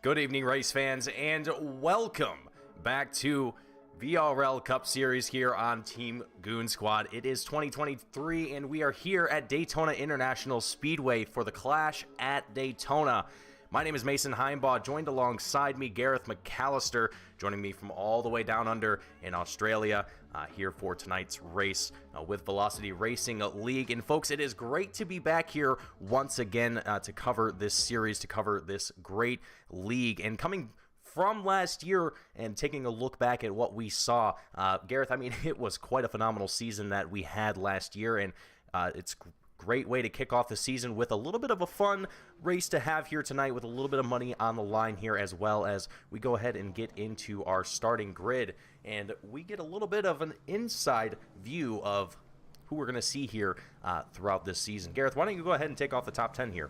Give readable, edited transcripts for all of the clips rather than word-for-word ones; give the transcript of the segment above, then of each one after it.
Good evening, race fans, and welcome back to VRL Cup Series here on Team Goon Squad. It is 2023, and we are here at Daytona International Speedway for the Clash at Daytona. My name is Mason Heimbaugh, joined alongside me, Gareth McAllister, joining me from all the way down under in Australia, here for tonight's race with Velocity Racing League. And folks, it is great to be back here once again to cover this series, to cover this great league. And coming from last year and taking a look back at what we saw, Gareth, I mean, it was quite a phenomenal season that we had last year, and it's great way to kick off the season with a little bit of a fun race to have here tonight with a little bit of money on the line here, as well as we go ahead and get into our starting grid and we get a little bit of an inside view of who we're going to see here throughout this season. Gareth, why don't you go ahead and take off the top 10 here?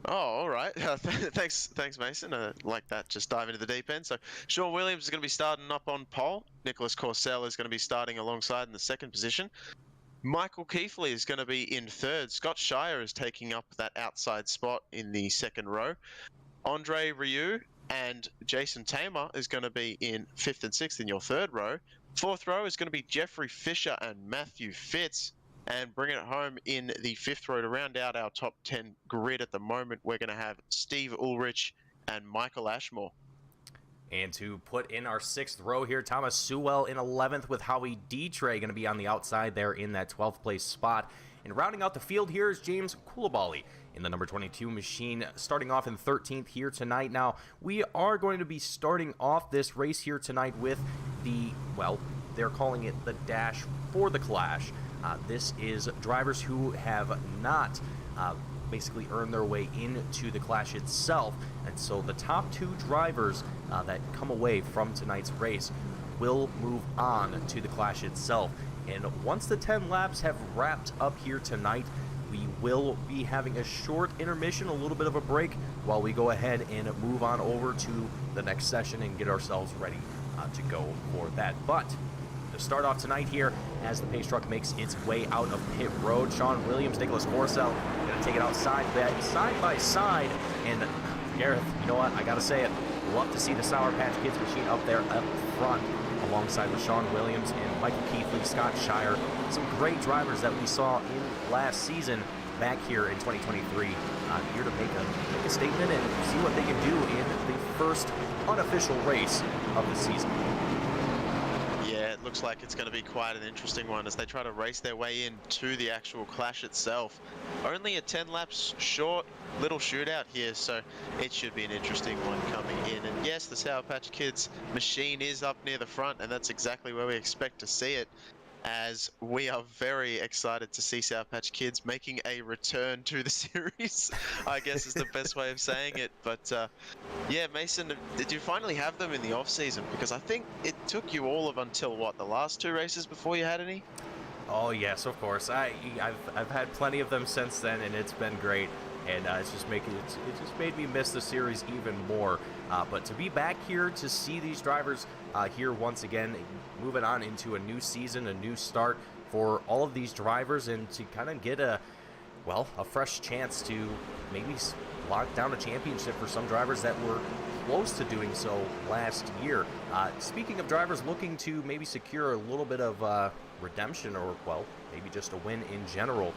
Oh, all right. Thanks, Mason. Like that, just dive into the deep end. So Sean Williams is going to be starting up on pole. Nicholas Corsell is going to be starting alongside in the second position. Michael Keithley is going to be in third. Scott Shire is taking up that outside spot in the second row. Andre Rieu and Jason Tamer is going to be in fifth and sixth in your third row. Fourth row is going to be Jeffrey Fisher and Matthew Fitz. And bringing it home in the fifth row to round out our top 10 grid at the moment, we're going to have Steve Ulrich and Michael Ashmore. And to put in our sixth row here, Thomas Sewell in 11th with Howie Dtre going to be on the outside there in that 12th place spot. And rounding out the field here is James Koulibaly in the number 22 machine, starting off in 13th here tonight. Now, we are going to be starting off this race here tonight with the, well, they're calling it the Dash for the Clash. This is drivers who have not basically earned their way into the Clash itself, and so the top two drivers that come away from tonight's race will move on to the Clash itself. And once the 10 laps have wrapped up here tonight, we will be having a short intermission, a little bit of a break, while we go ahead and move on over to the next session and get ourselves ready to go for that. But to start off tonight here, as the pace truck makes its way out of pit road, Sean Williams, Nicholas Corsell going to take it outside by side. And Gareth, you know what? I got to say it. Love to see the Sour Patch Kids machine up there up front, alongside with Sean Williams and Michael Keithley, Scott Shire. Some great drivers that we saw in last season back here in 2023. Here to make a statement and see what they can do in the first unofficial race of the season. Yeah, it looks like it's going to be quite an interesting one as they try to race their way into the actual Clash itself. Only a 10 laps short little shootout here, so it should be an interesting one coming in. And yes, the Sour Patch Kids machine is up near the front, and that's exactly where we expect to see it, as we are very excited to see Sour Patch Kids making a return to the series, I guess is the best way of saying it. But yeah, Mason, did you finally have them in the off-season? Because I think it took you all of until, what, the last two races before you had any? Oh yes, of course. I've had plenty of them since then, and it's been great. And it just made me miss the series even more. But to be back here to see these drivers here once again, moving on into a new season, a new start for all of these drivers, and to kind of get a fresh chance to maybe lock down a championship for some drivers that were close to doing so last year. Speaking of drivers looking to maybe secure a little bit of redemption, or, well, maybe just a win in general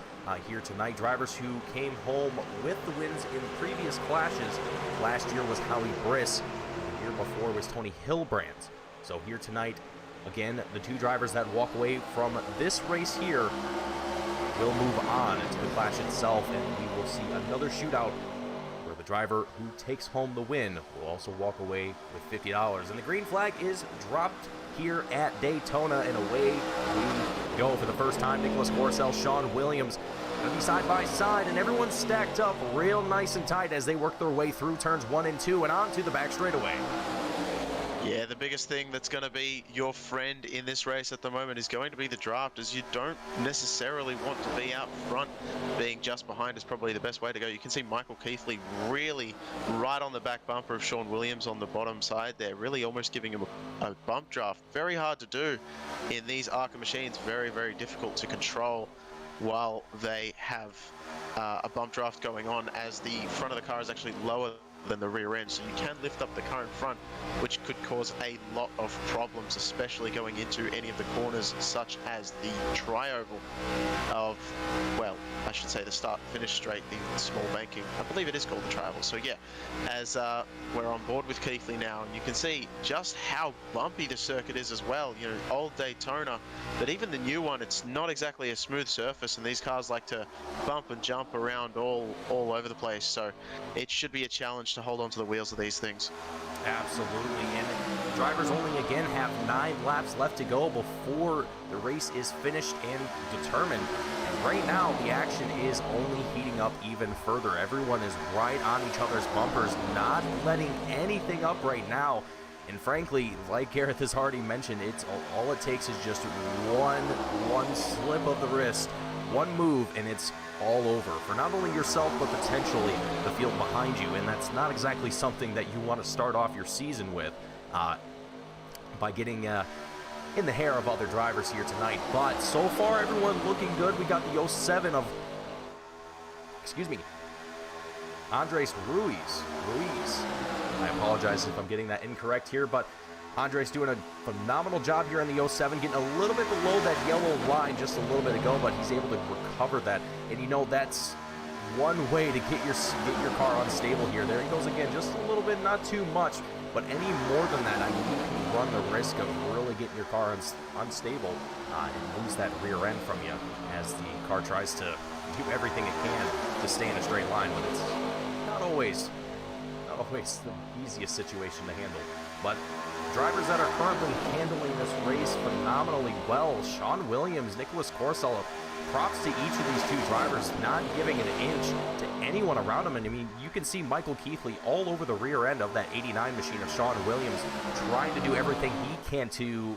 here tonight, drivers who came home with the wins in previous clashes. Last year was Howie Briss, and the year before was Tony Hilbrand. So here tonight, again, the two drivers that walk away from this race here will move on to the Clash itself, and we will see another shootout where the driver who takes home the win will also walk away with $50. And the green flag is dropped here at Daytona, and away we go for the first time. Nicholas Corsell, Sean Williams going to be side by side, and everyone's stacked up real nice and tight as they work their way through turns 1 and 2 and onto the back straightaway. Yeah, the biggest thing that's going to be your friend in this race at the moment is going to be the draft, as you don't necessarily want to be out front. Being just behind is probably the best way to go. You can see Michael Keithley really right on the back bumper of Sean Williams on the bottom side there, really almost giving him a bump draft. Very hard to do in these ARCA machines, very, very difficult to control while they have a bump draft going on, as the front of the car is actually lower than the rear end, so you can lift up the car in front, which could cause a lot of problems, especially going into any of the corners, such as the tri-oval of, well, I should say the start-finish straight, the small banking. I believe it is called the tri-oval. So yeah, as we're on board with Keithley now, and you can see just how bumpy the circuit is as well. You know, old Daytona, but even the new one, it's not exactly a smooth surface, and these cars like to bump and jump around all over the place. So it should be a challenge to hold on to the wheels of these things. Absolutely, and drivers only again have 9 laps left to go before the race is finished and determined. And right now, the action is only heating up even further. Everyone is right on each other's bumpers, not letting anything up right now. And frankly, like Gareth has already mentioned, it's all it takes is just one slip of the wrist, one move, and it's all over for not only yourself, but potentially the field behind you. And that's not exactly something that you want to start off your season with by getting in the hair of other drivers here tonight. But so far, everyone looking good. We got the 07 of, Andres Ruiz. I apologize if I'm getting that incorrect here, but Andres doing a phenomenal job here in the 07, getting a little bit below that yellow line just a little bit ago, but he's able to recover that. And you know, that's one way to get your car unstable here. There he goes again, just a little bit, not too much, but any more than that, I mean, you can run the risk of really getting your car unstable and lose that rear end from you as the car tries to do everything it can to stay in a straight line, but it's not always the easiest situation to handle. But drivers that are currently handling this race phenomenally well, Sean Williams, Nicholas Corsello, props to each of these two drivers, not giving an inch to anyone around them. And I mean, you can see Michael Keithley all over the rear end of that 89 machine of Sean Williams, trying to do everything he can to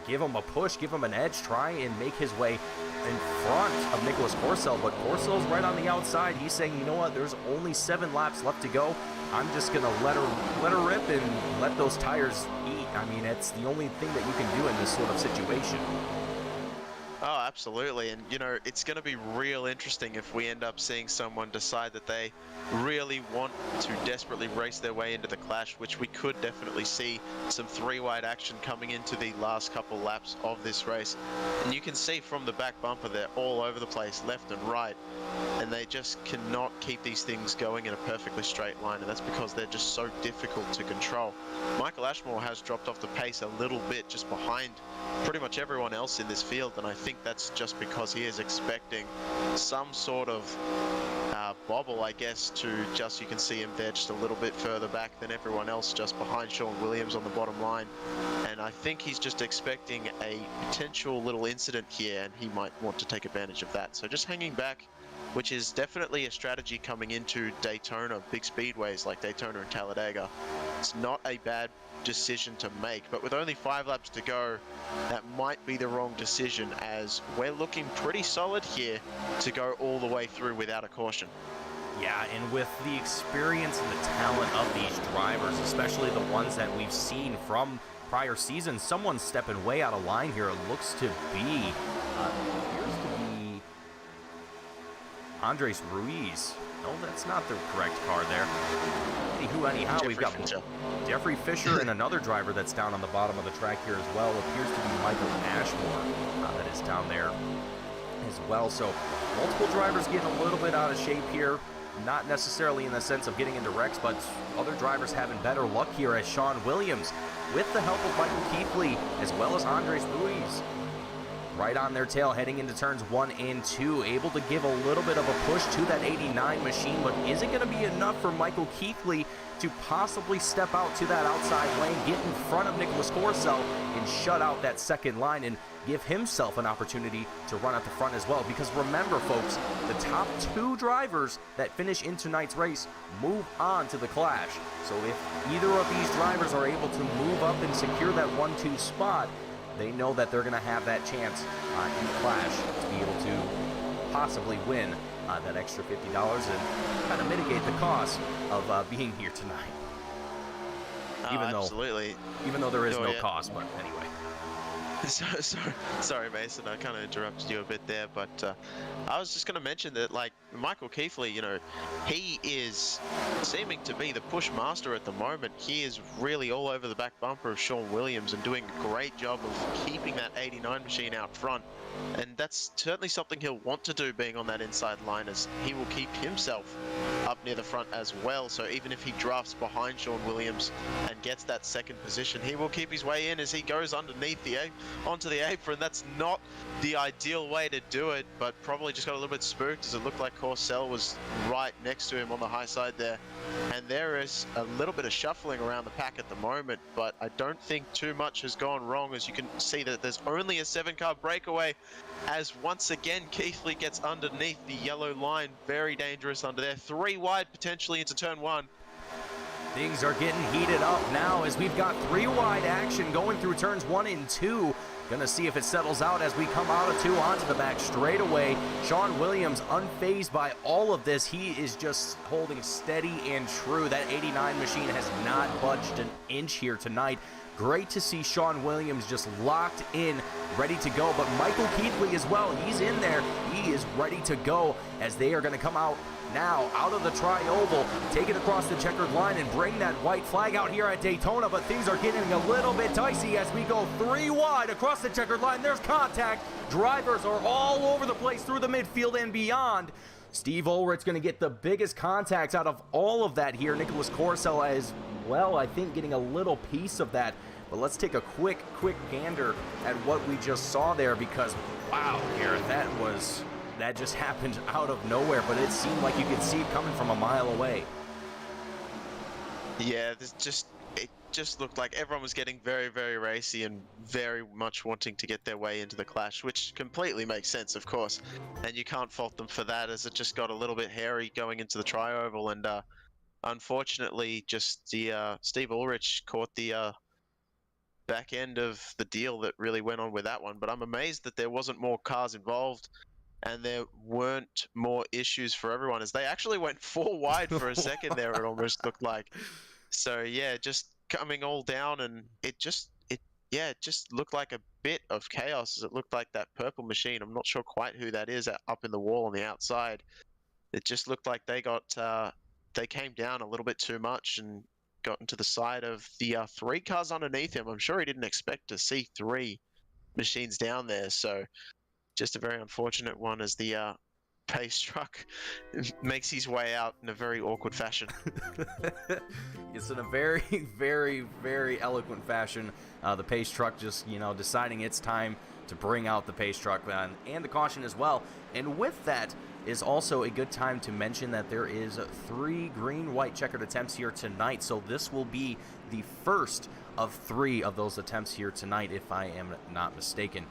give him a push, give him an edge, try and make his way in front of Nicholas Corsello. But Corsello's right on the outside. He's saying, you know what, there's only 7 laps left to go. I'm just going to let her rip and let those tires eat. I mean, it's the only thing that you can do in this sort of situation. Oh, absolutely. And, you know, it's going to be real interesting if we end up seeing someone decide that they really want to desperately race their way into the clash, which we could definitely see some 3-wide action coming into the last couple laps of this race. And you can see from the back bumper, they're all over the place, left and right. And they just cannot keep these things going in a perfectly straight line, and that's because they're just so difficult to control. Michael Ashmore has dropped off the pace a little bit, just behind pretty much everyone else in this field, and I think that's just because he is expecting some sort of bobble, I guess, to just, you can see him there just a little bit further back than everyone else, just behind Sean Williams on the bottom line. And I think he's just expecting a potential little incident here, and he might want to take advantage of that. So just hanging back, which is definitely a strategy coming into Daytona, big speedways like Daytona and Talladega. It's not a bad decision to make, but with only 5 laps to go, that might be the wrong decision, as we're looking pretty solid here to go all the way through without a caution. Yeah, and with the experience and the talent of these drivers, especially the ones that we've seen from prior seasons, someone stepping way out of line here. It looks to be, appears to be Andres Ruiz. No, that's not the correct car there. Anyhow, we've got Jeffrey Fisher and another driver that's down on the bottom of the track here as well. Appears to be Michael Ashmore that is down there as well. So multiple drivers getting a little bit out of shape here. Not necessarily in the sense of getting into wrecks, but other drivers having better luck here, as Sean Williams, with the help of Michael Keithley, as well as Andres Ruiz, right on their tail heading into turns 1 and 2, able to give a little bit of a push to that 89 machine, but is it going to be enough for Michael Keithley to possibly step out to that outside lane, get in front of Nicholas Corsello, and shut out that second line and give himself an opportunity to run at the front as well? Because remember, folks, the top 2 drivers that finish in tonight's race move on to the clash. So if either of these drivers are able to move up and secure that 1-2 spot, they know that they're going to have that chance in the clash to be able to possibly win that extra $50 and kind of mitigate the cost of being here tonight. Absolutely. Even though there is no cost, but anyway. Sorry, Mason. I kind of interrupted you a bit there, but I was just going to mention that, like, Michael Keithley, you know, he is seeming to be the push master at the moment. He is really all over the back bumper of Sean Williams and doing a great job of keeping that 89 machine out front. And that's certainly something he'll want to do, being on that inside line, as he will keep himself up near the front as well. So even if he drafts behind Sean Williams and gets that second position, he will keep his way in as he goes underneath onto the apron. That's not the ideal way to do it, but probably just got a little bit spooked, as it looked like Corsell was right next to him on the high side there. And there is a little bit of shuffling around the pack at the moment, but I don't think too much has gone wrong, as you can see that there's only a 7-car breakaway, as once again Keithley gets underneath the yellow line. Very dangerous under there. 3 wide potentially into turn 1. Things are getting heated up now as we've got 3 wide action going through turns 1 and 2. Gonna see if it settles out as we come out of 2 onto the back straightaway. Sean Williams unfazed by all of this. He is just holding steady and true. That 89 machine has not budged an inch here tonight. Great to see Sean Williams just locked in, ready to go. But Michael Keithley as well, he's in there. He is ready to go as they are going to come out now out of the tri-oval, take it across the checkered line and bring that white flag out here at Daytona. But things are getting a little bit dicey as we go 3 wide across the checkered line. There's contact. Drivers are all over the place through the midfield and beyond. Steve Ulrich's going to get the biggest contacts out of all of that here. Nicholas Corsell as well, I think, getting a little piece of that. But let's take a quick gander at what we just saw there, because, wow, Garrett, that just happened out of nowhere, but it seemed like you could see it coming from a mile away. Yeah, it just looked like everyone was getting very, very racy and very much wanting to get their way into the clash, which completely makes sense, of course. And you can't fault them for that, as it just got a little bit hairy going into the tri-oval. And unfortunately, just the Steve Ulrich caught the back end of the deal that really went on with that one. But I'm amazed that there wasn't more cars involved and there weren't more issues for everyone, as they actually went 4 wide for a second there, it almost looked like. So yeah, just coming all down, and it just looked like a bit of chaos, as it looked like that purple machine. I'm not sure quite who that is up in the wall on the outside. It just looked like they came down a little bit too much and got into the side of the 3 cars underneath him. I'm sure he didn't expect to see 3 machines down there. So just a very unfortunate one, as the pace truck makes his way out in a very awkward fashion. It's in a very, very, very eloquent fashion. The pace truck just, deciding it's time to bring out the pace truck and the caution as well. And with that is also a good time to mention that there is 3 green-white checkered attempts here tonight. So this will be the first of 3 of those attempts here tonight, if I am not mistaken.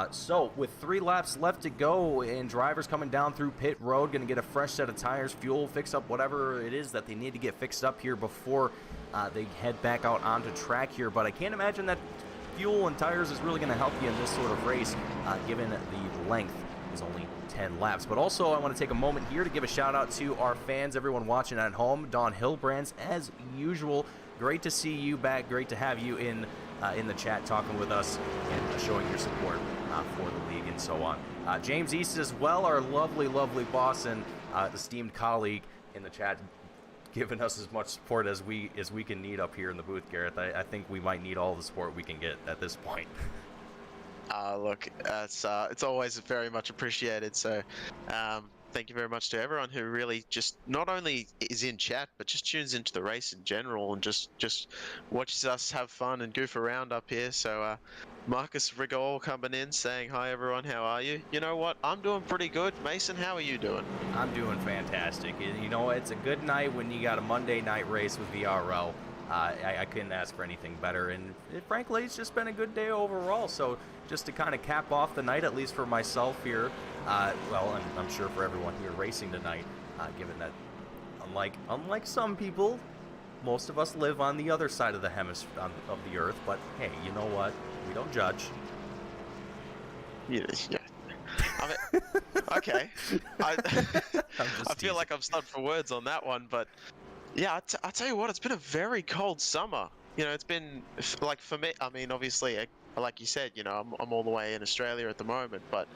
So with 3 laps left to go and drivers coming down through pit road, going to get a fresh set of tires, fuel, fix up whatever it is that they need to get fixed up here before they head back out onto track here. But I can't imagine that fuel and tires is really going to help you in this sort of race, given the length is only 10 laps. But also, I want to take a moment here to give a shout out to our fans, everyone watching at home. Don Hillbrands, as usual, great to see you back. Great to have you in the chat talking with us and showing your support for the league and so on. James East as well, our lovely boss and esteemed colleague in the chat, giving us as much support as we can need up here in the booth, Gareth. I think we might need all the support we can get at this point. Look, it's always very much appreciated. So thank you very much to everyone who really just not only is in chat, but just tunes into the race in general and just watches us have fun and goof around up here. So Marcus Rigol coming in saying, hi everyone, how are you? You know what, I'm doing pretty good. Mason, how are you doing? I'm doing fantastic. You know, it's a good night when you got a Monday night race with VRL. I couldn't ask for anything better, and frankly, it's just been a good day overall. So just to kind of cap off the night, at least for myself here, well, and I'm sure for everyone here racing tonight, given that unlike some people, most of us live on the other side of the hemisphere of the earth. But hey, you know what? We don't judge. Yeah. I mean, okay. I feel like I'm stuck for words on that one, but yeah, I tell you what, it's been a very cold summer. You know, it's been, like, for me, I mean, obviously, like you said, you know, I'm all the way in Australia at the moment, but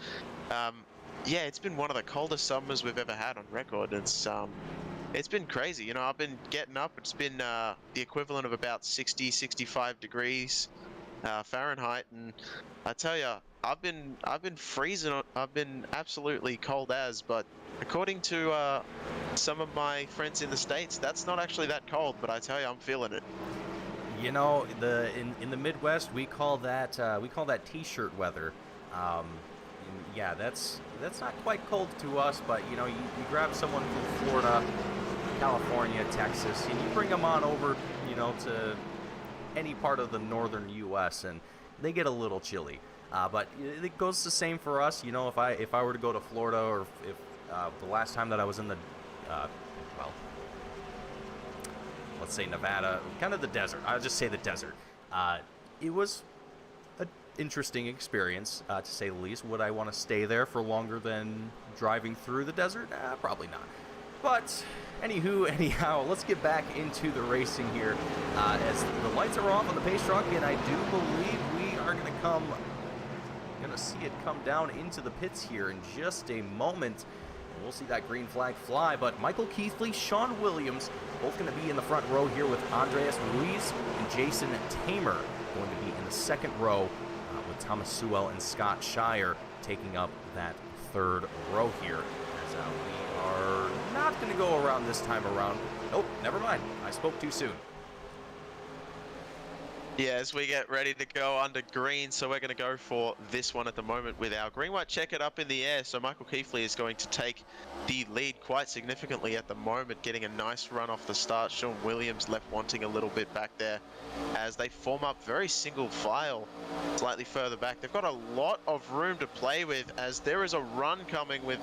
yeah, it's been one of the coldest summers we've ever had on record. It's been crazy. You know, I've been getting up. It's been the equivalent of about 60, 65 degrees Fahrenheit, and I tell you, I've been freezing. I've been absolutely cold as. But according to some of my friends in the States, that's not actually that cold. But I tell you, I'm feeling it. You know, in the Midwest we call that T-shirt weather. Um, yeah, that's not quite cold to us, but you know, you grab someone from Florida, California, Texas, and you bring them on over, you know, to any part of the northern U.S. and they get a little chilly. But it goes the same for us. You know, if I were to go to Florida, or if the last time that I was in the well, let's say Nevada, kind of the desert. I'll just say the desert. It was an interesting experience, to say the least. Would I want to stay there for longer than driving through the desert? Probably not. But anyhow, let's get back into the racing here. As the lights are off on the pace truck, and I do believe we are going to see it come down into the pits here in just a moment. We'll see that green flag fly, but Michael Keithley, Sean Williams, both going to be in the front row here with Andreas Ruiz and Jason Tamer going to be in the second row with Thomas Sewell and Scott Shire taking up that third row here. As we are not going to go around this time around. Nope, never mind. I spoke too soon. Yeah, as we get ready to go under green, so we're going to go for this one at the moment with our green-white checkered up in the air. So Michael Keithley is going to take the lead quite significantly at the moment, getting a nice run off the start. Sean Williams left wanting a little bit back there as they form up very single file slightly further back. They've got a lot of room to play with as there is a run coming with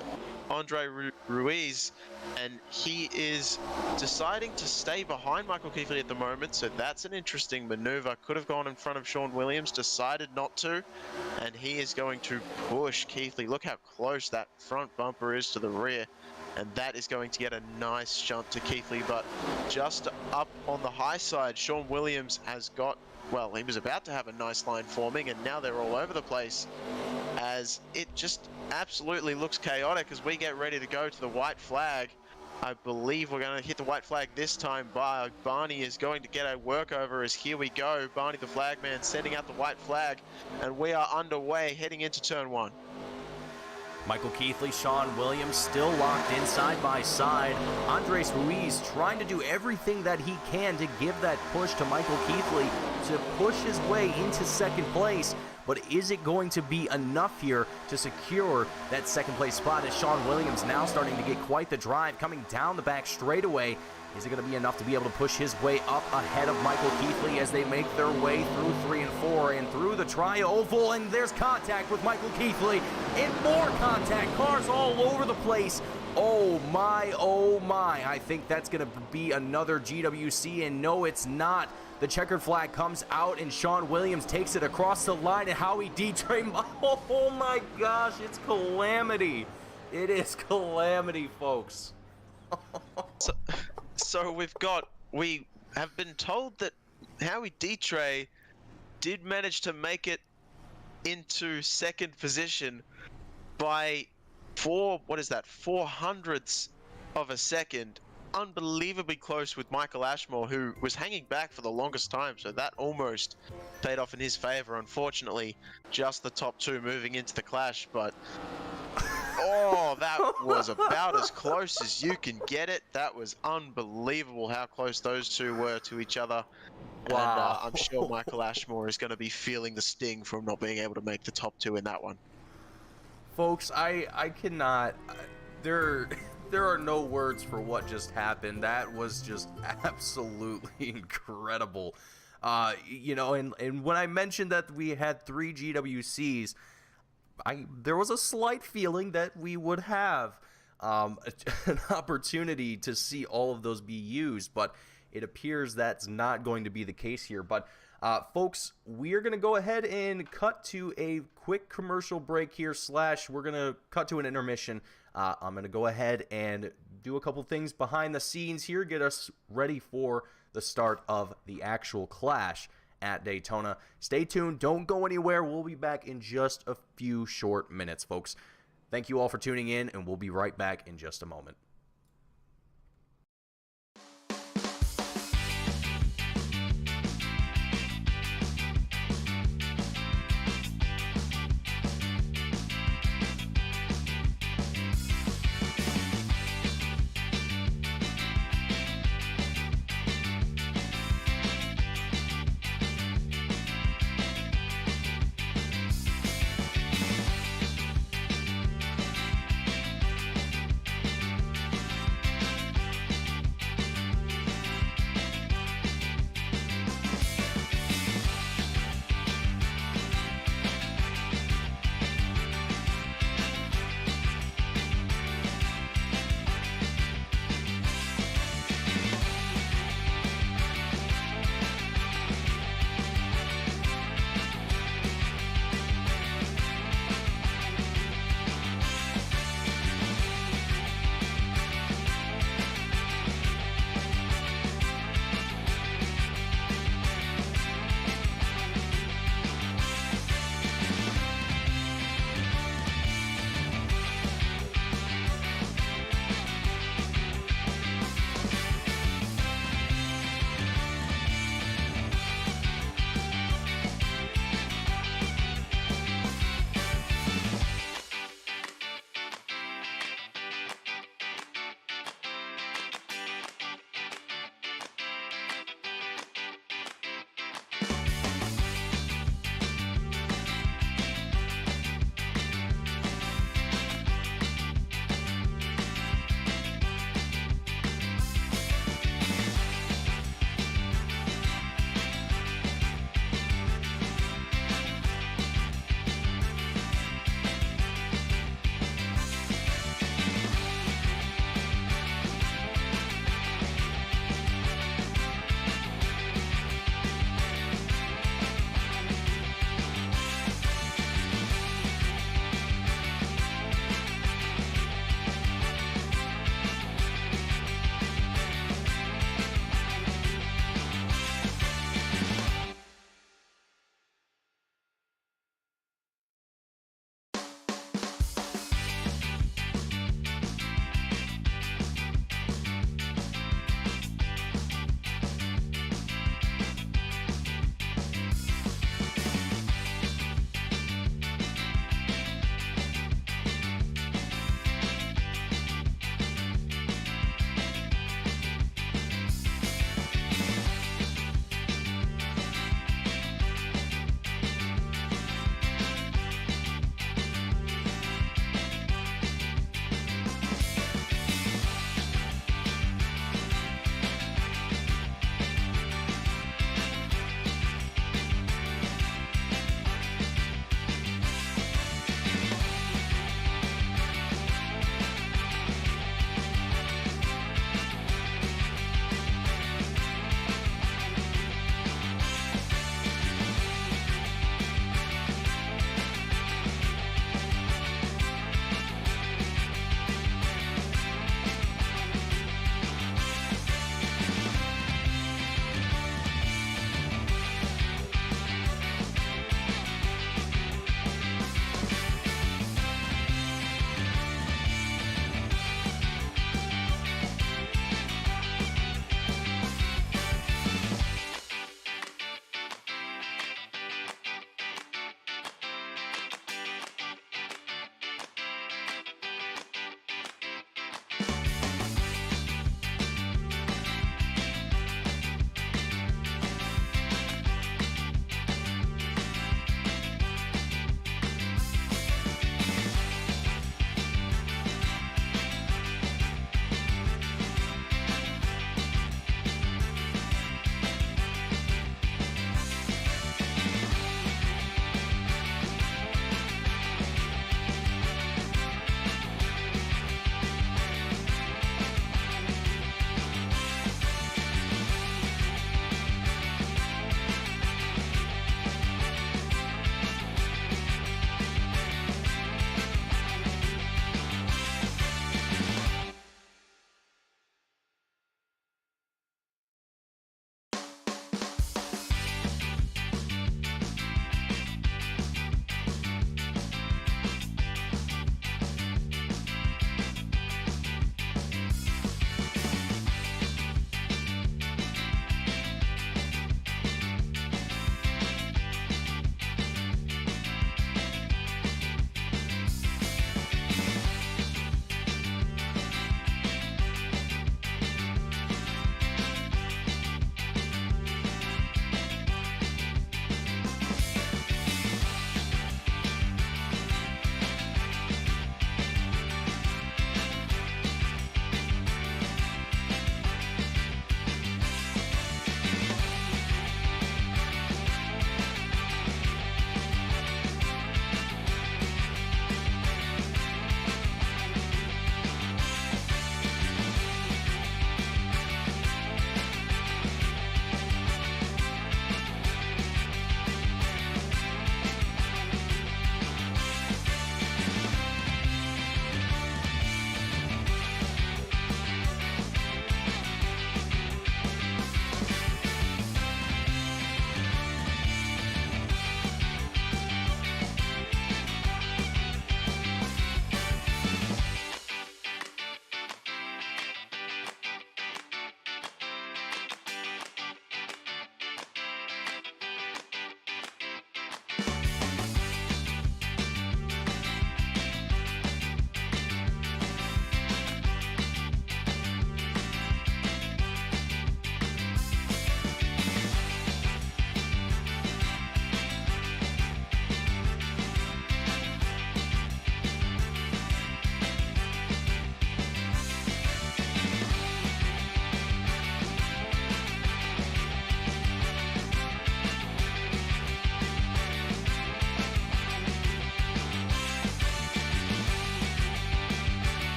Andre Ruiz, and he is deciding to stay behind Michael Keithley at the moment, so that's an interesting maneuver. Could have gone in front of Sean Williams, decided not to, and he is going to push Keithley. Look how close that front bumper is to the rear, and that is going to get a nice shunt to Keithley. But just up on the high side, Sean Williams has got, well, he was about to have a nice line forming, and now they're all over the place as it just absolutely looks chaotic as we get ready to go to the white flag. I believe we're going to hit the white flag this time. Barney is going to get a workover as here we go. Barney the flagman sending out the white flag, and we are underway heading into turn one. Michael Keithley, Sean Williams still locked in side by side. Andres Ruiz trying to do everything that he can to give that push to Michael Keithley to push his way into second place. But is it going to be enough here to secure that second place spot as Sean Williams now starting to get quite the drive coming down the back straightaway? Is it going to be enough to be able to push his way up ahead of Michael Keithley as they make their way through 3 and 4 and through the tri-oval? And there's contact with Michael Keithley and more contact. Cars all over the place. Oh my, oh my. I think that's going to be another GWC, and no, it's not. The checkered flag comes out, and Sean Williams takes it across the line, and Howie D-Tray, oh my gosh, it's calamity. It is calamity, folks. So we have been told that Howie D-Tray did manage to make it into second position by 400ths of a second. Unbelievably close with Michael Ashmore, who was hanging back for the longest time, so that almost paid off in his favor. Unfortunately, just the top two moving into the clash, but oh, that was about as close as you can get it. That was unbelievable how close those two were to each other. Wow. And I'm sure Michael Ashmore is going to be feeling the sting from not being able to make the top two in that one. Folks, I cannot, there are no words for what just happened. That was just absolutely incredible. You know, and when I mentioned that we had 3 GWCs, there was a slight feeling that we would have an opportunity to see all of those be used, but it appears that's not going to be the case here. But folks, we are going to go ahead and cut to a quick commercial break here, we're going to cut to an intermission. I'm going to go ahead and do a couple things behind the scenes here, get us ready for the start of the actual clash. at Daytona. Stay tuned. Don't go anywhere. We'll be back in just a few short minutes, folks. Thank you all for tuning in, and we'll be right back in just a moment.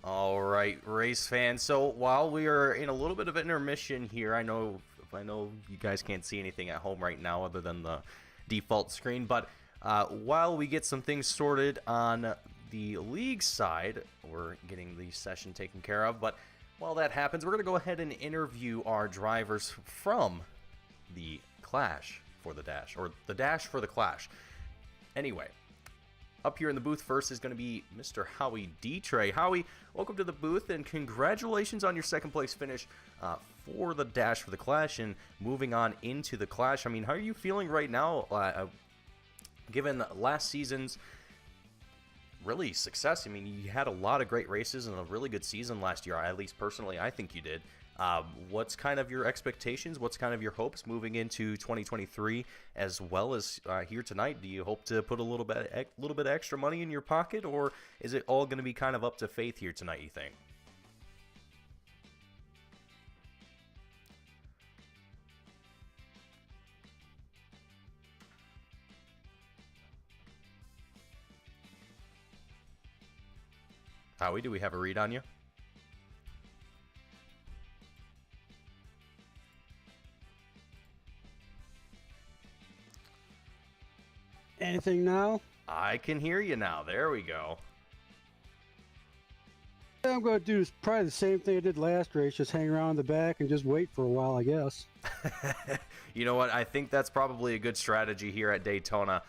All right, race fans. So while we are in a little bit of intermission here, I know you guys can't see anything at home right now other than the default screen, but while we get some things sorted on the league side, we're getting the session taken care of, but while that happens, we're going to go ahead and interview our drivers from the Clash for the Dash, or the Dash for the Clash. Anyway, up here in the booth first is going to be Mr. Howie D-Tray. Howie, welcome to the booth, and congratulations on your second place finish for the Dash for the Clash and moving on into the Clash. I mean, how are you feeling right now, given last season's really success? I mean, you had a lot of great races and a really good season last year. At least personally, I think you did. What's kind of your expectations? What's kind of your hopes moving into 2023, as well as here tonight? Do you hope to put a little bit extra money in your pocket, or is it all going to be kind of up to faith here tonight, you think? Howie, do we have a read on you? Anything now? I can hear you now. There we go. I'm going to do probably the same thing I did last race, just hang around in the back and just wait for a while, I guess. You know what? I think that's probably a good strategy here at Daytona.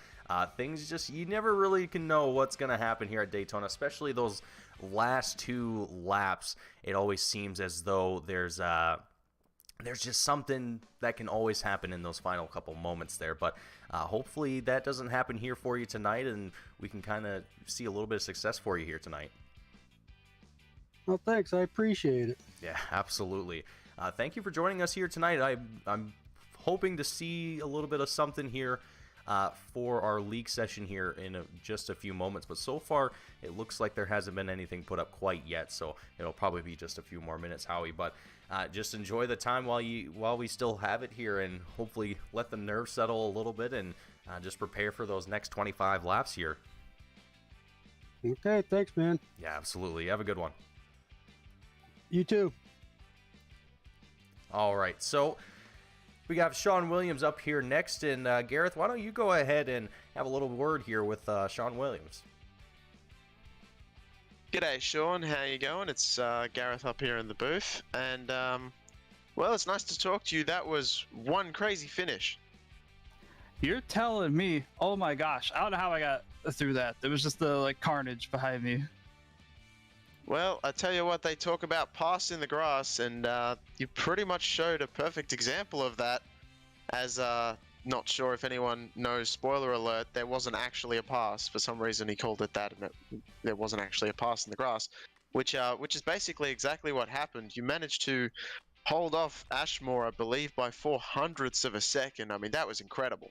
Things just, you never really can know what's going to happen here at Daytona, especially those last two laps. It always seems as though there's just something that can always happen in those final couple moments there. But hopefully that doesn't happen here for you tonight, and we can kind of see a little bit of success for you here tonight. Well, thanks. I appreciate it. Yeah, absolutely. Thank you for joining us here tonight. I'm hoping to see a little bit of something here for our league session here in just a few moments. But so far, it looks like there hasn't been anything put up quite yet. So it'll probably be just a few more minutes, Howie. But just enjoy the time while we still have it here, and hopefully let the nerves settle a little bit, and just prepare for those next 25 laps here. Okay, thanks, man. Yeah, absolutely. You have a good one. You too. All right, so we got Sean Williams up here next, and Gareth, why don't you go ahead and have a little word here with Sean Williams? G'day, Sean. How you going? It's Gareth up here in the booth, and well, it's nice to talk to you. That was one crazy finish. You're telling me? Oh my gosh, I don't know how I got through that. There was just the carnage behind me. Well, I tell you what, they talk about pass in the grass, and you pretty much showed a perfect example of that. As not sure if anyone knows, spoiler alert, there wasn't actually a pass. For some reason, he called it that, and there wasn't actually a pass in the grass, which is basically exactly what happened. You managed to hold off Ashmore, I believe, by 0.04 of a second. I mean, that was incredible.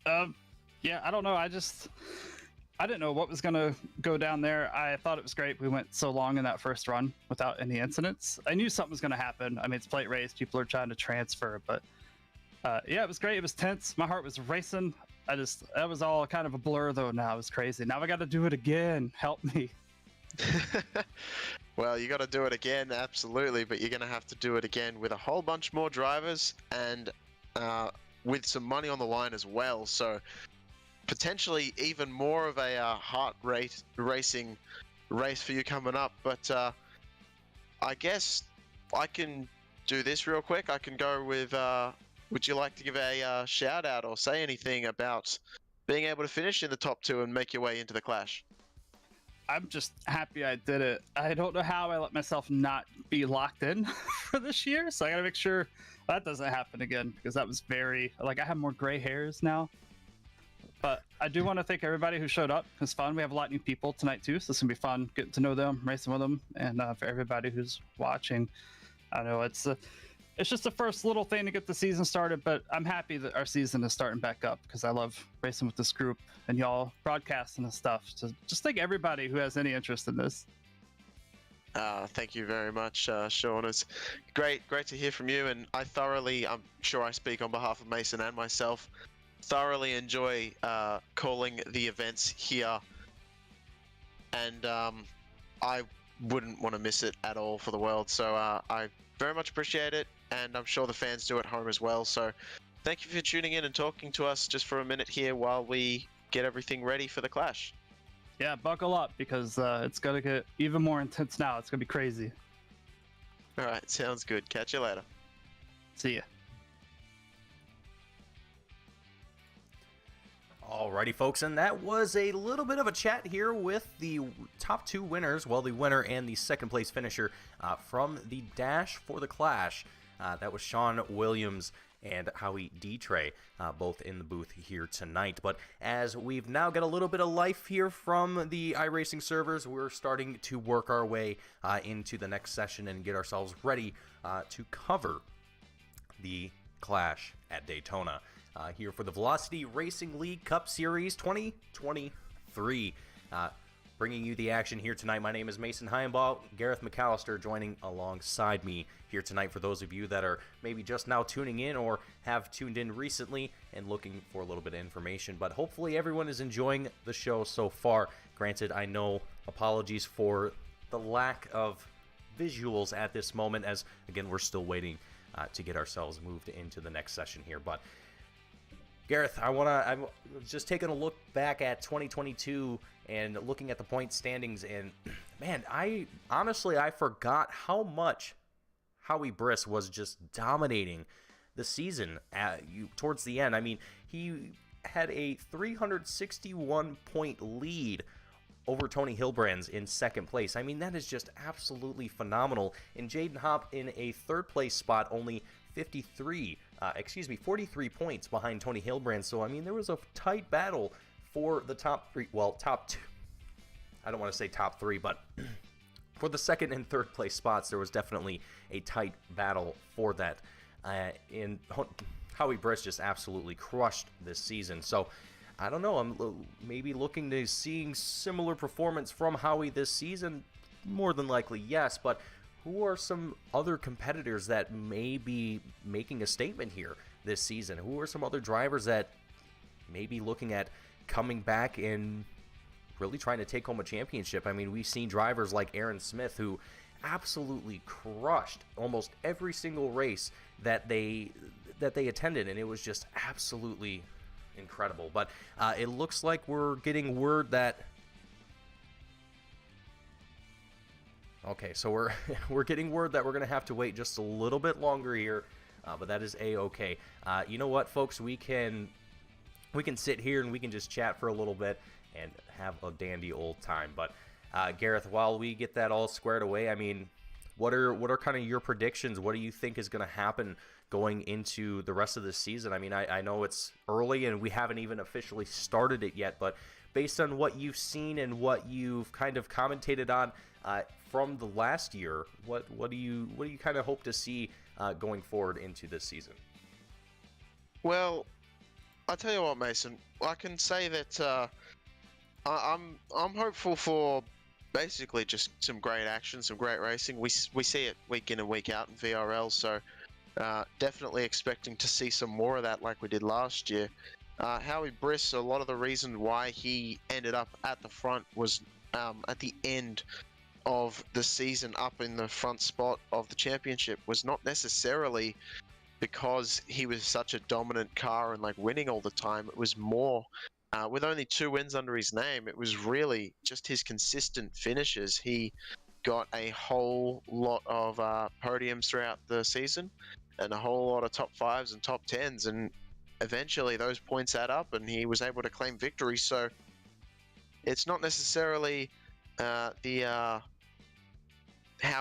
Yeah, I don't know. I didn't know what was going to go down there. I thought it was great. We went so long in that first run without any incidents. I knew something was going to happen. I mean, it's plate race. People are trying to transfer, but yeah, it was great. It was tense. My heart was racing. That was all kind of a blur though. Now it was crazy. Now I got to do it again. Help me. Well, you got to do it again, absolutely, but you're going to have to do it again with a whole bunch more drivers and with some money on the line as well. So potentially even more of a heart rate racing race for you coming up. But I guess I can do this real quick. I can go with, would you like to give a shout out or say anything about being able to finish in the top two and make your way into the Clash? I'm just happy I did it. I don't know how I let myself not be locked in for this year, so I gotta make sure that doesn't happen again, because that was very, I have more gray hairs now. But I do want to thank everybody who showed up. It was fun. We have a lot of new people tonight too, so it's gonna be fun getting to know them, racing with them, and for everybody who's watching. I know it's just the first little thing to get the season started, but I'm happy that our season is starting back up, because I love racing with this group and y'all broadcasting and stuff. So just thank everybody who has any interest in this. Thank you very much, Sean. It's great to hear from you, and I'm sure I speak on behalf of Mason and myself, thoroughly enjoy calling the events here and I wouldn't want to miss it at all for the world. So I very much appreciate it, and I'm sure the fans do at home as well. So thank you for tuning in and talking to us just for a minute here while we get everything ready for the Clash. Yeah, buckle up because it's going to get even more intense now. It's going to be crazy. All right, sounds good. Catch you later. See ya. Alrighty, folks, and that was a little bit of a chat here with the top two winners, well, the winner and the second place finisher from the Dash for the Clash. That was Sean Williams and Howie Dtre, both in the booth here tonight. But as we've now got a little bit of life here from the iRacing servers, we're starting to work our way into the next session and get ourselves ready to cover the Clash at Daytona. Here for the Velocity Racing League Cup Series 2023. Bringing you the action here tonight. My name is Mason Heimbaugh. Gareth McAllister joining alongside me here tonight for those of you that are maybe just now tuning in or have tuned in recently and looking for a little bit of information. But hopefully everyone is enjoying the show so far. Granted, I know apologies for the lack of visuals at this moment, as again we're still waiting to get ourselves moved into the next session here. But Gareth, I'm just taking a look back at 2022 and looking at the point standings, and man, I forgot how much Howie Briss was just dominating the season towards the end. I mean, he had a 361 point lead over Tony Hilbrands in second place. I mean, that is just absolutely phenomenal. And Jaden Hopp in a third place spot, only 43 points behind Tony Hilbrand. So, I mean, there was a tight battle for the top three. Well, top two. I don't want to say top three, but for the second and third place spots, there was definitely a tight battle for that. And Howie Briss just absolutely crushed this season. So, I don't know. I'm maybe looking to seeing similar performance from Howie this season. More than likely, yes. But who are some other competitors that may be making a statement here this season? Who are some other drivers that may be looking at coming back and really trying to take home a championship? I mean, we've seen drivers like Aaron Smith who absolutely crushed almost every single race that they attended, and it was just absolutely incredible. But it looks like we're getting word that so we're getting word that we're gonna have to wait just a little bit longer here, but that is a-okay. You know what, folks, we can sit here and we can just chat for a little bit and have a dandy old time. But Gareth, while we get that all squared away, I mean, what are kind of your predictions? What do you think is going to happen going into the rest of the season? I mean, I know it's early and we haven't even officially started it yet, but based on what you've seen and what you've kind of commentated on from the last year, what do you kind of hope to see going forward into this season? Well, I'll tell you what, Mason. I can say that I'm hopeful for basically just some great action, some great racing. We see it week in and week out in VRL, so definitely expecting to see some more of that like we did last year. Howie Briss, a lot of the reason why he ended up at the front was at the end of the season up in the front spot of the championship was not necessarily because he was such a dominant car and like winning all the time. It was more with only 2 wins under his name, it was really just his consistent finishes. He got a whole lot of podiums throughout the season and a whole lot of top 5s and top 10s, and eventually those points add up and he was able to claim victory. So it's not necessarily how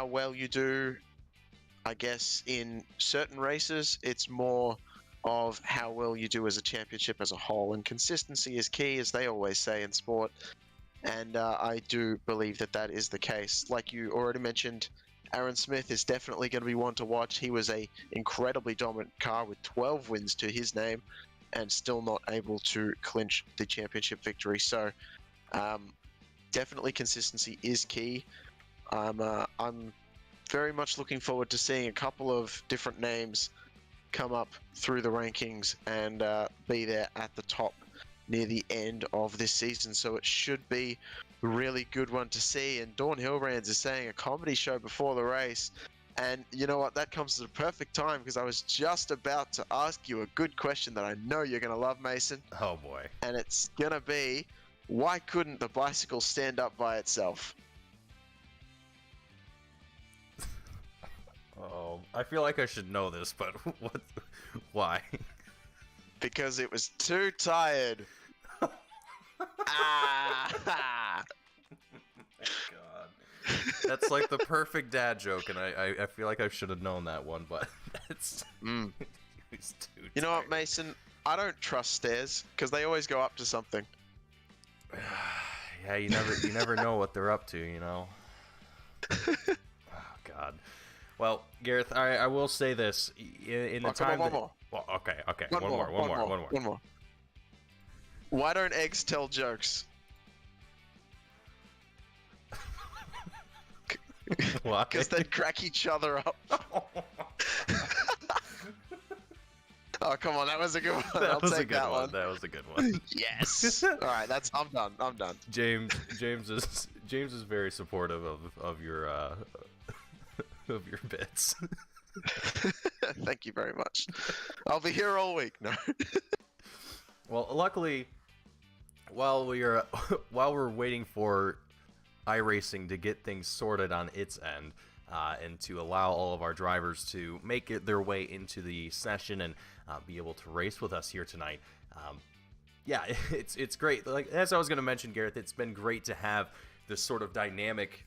well you do, I guess, in certain races. It's more of how well you do as a championship as a whole, and consistency is key, as they always say in sport, and I do believe that that is the case. Like you already mentioned, Aaron Smith is definitely going to be one to watch. He was a incredibly dominant car with 12 wins to his name and still not able to clinch the championship victory. So definitely consistency is key. I'm very much looking forward to seeing a couple of different names come up through the rankings and be there at the top near the end of this season. So it should be really good one to see. And Dawn Hillbrands is saying a comedy show before the race. And you know what? That comes at a perfect time because I was just about to ask you a good question that I know you're going to love, Mason. Oh, boy. And it's going to be, why couldn't the bicycle stand up by itself? Oh, I feel like I should know this, but what? Why? Because it was too tired. Ah! God. That's like the perfect dad joke, and I feel like I should have known that one, but it's it's too You know what, tired. Mason? I don't trust stairs because they always go up to something. Yeah, you never know what they're up to, you know. Oh God. Well, Gareth, I will say this in the Oh, come time. on, one more. Well, okay. One more. Why don't eggs tell jokes? Why? Because they crack each other up. Oh, come on, that was a good one. I'll take that one. That was a good one. Yes. All right, I'm done. James is very supportive of your of your bits. Thank you very much. I'll be here all week. No. Well, luckily, while we're waiting for iRacing to get things sorted on its end, and to allow all of our drivers to make their way into the session and be able to race with us here tonight. Yeah, it's great. Like as I was going to mention, Gareth, it's been great to have this sort of dynamic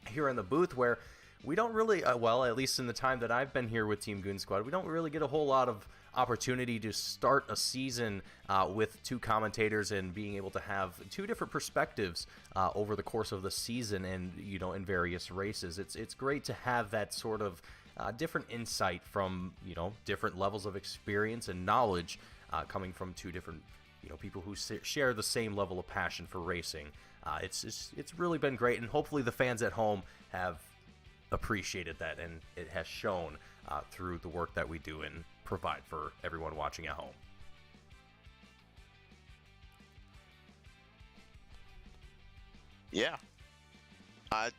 here in the booth where we don't really, well, at least in the time that I've been here with Team Goon Squad, we don't really get a whole lot of opportunity to start a season with two commentators and being able to have two different perspectives over the course of the season and, you know, in various races. It's great to have that sort of different insight from, you know, different levels of experience and knowledge coming from two different, you know, people who share the same level of passion for racing. It's really been great, and hopefully the fans at home have appreciated that, and it has shown through the work that we do and provide for everyone watching at home. Yeah. I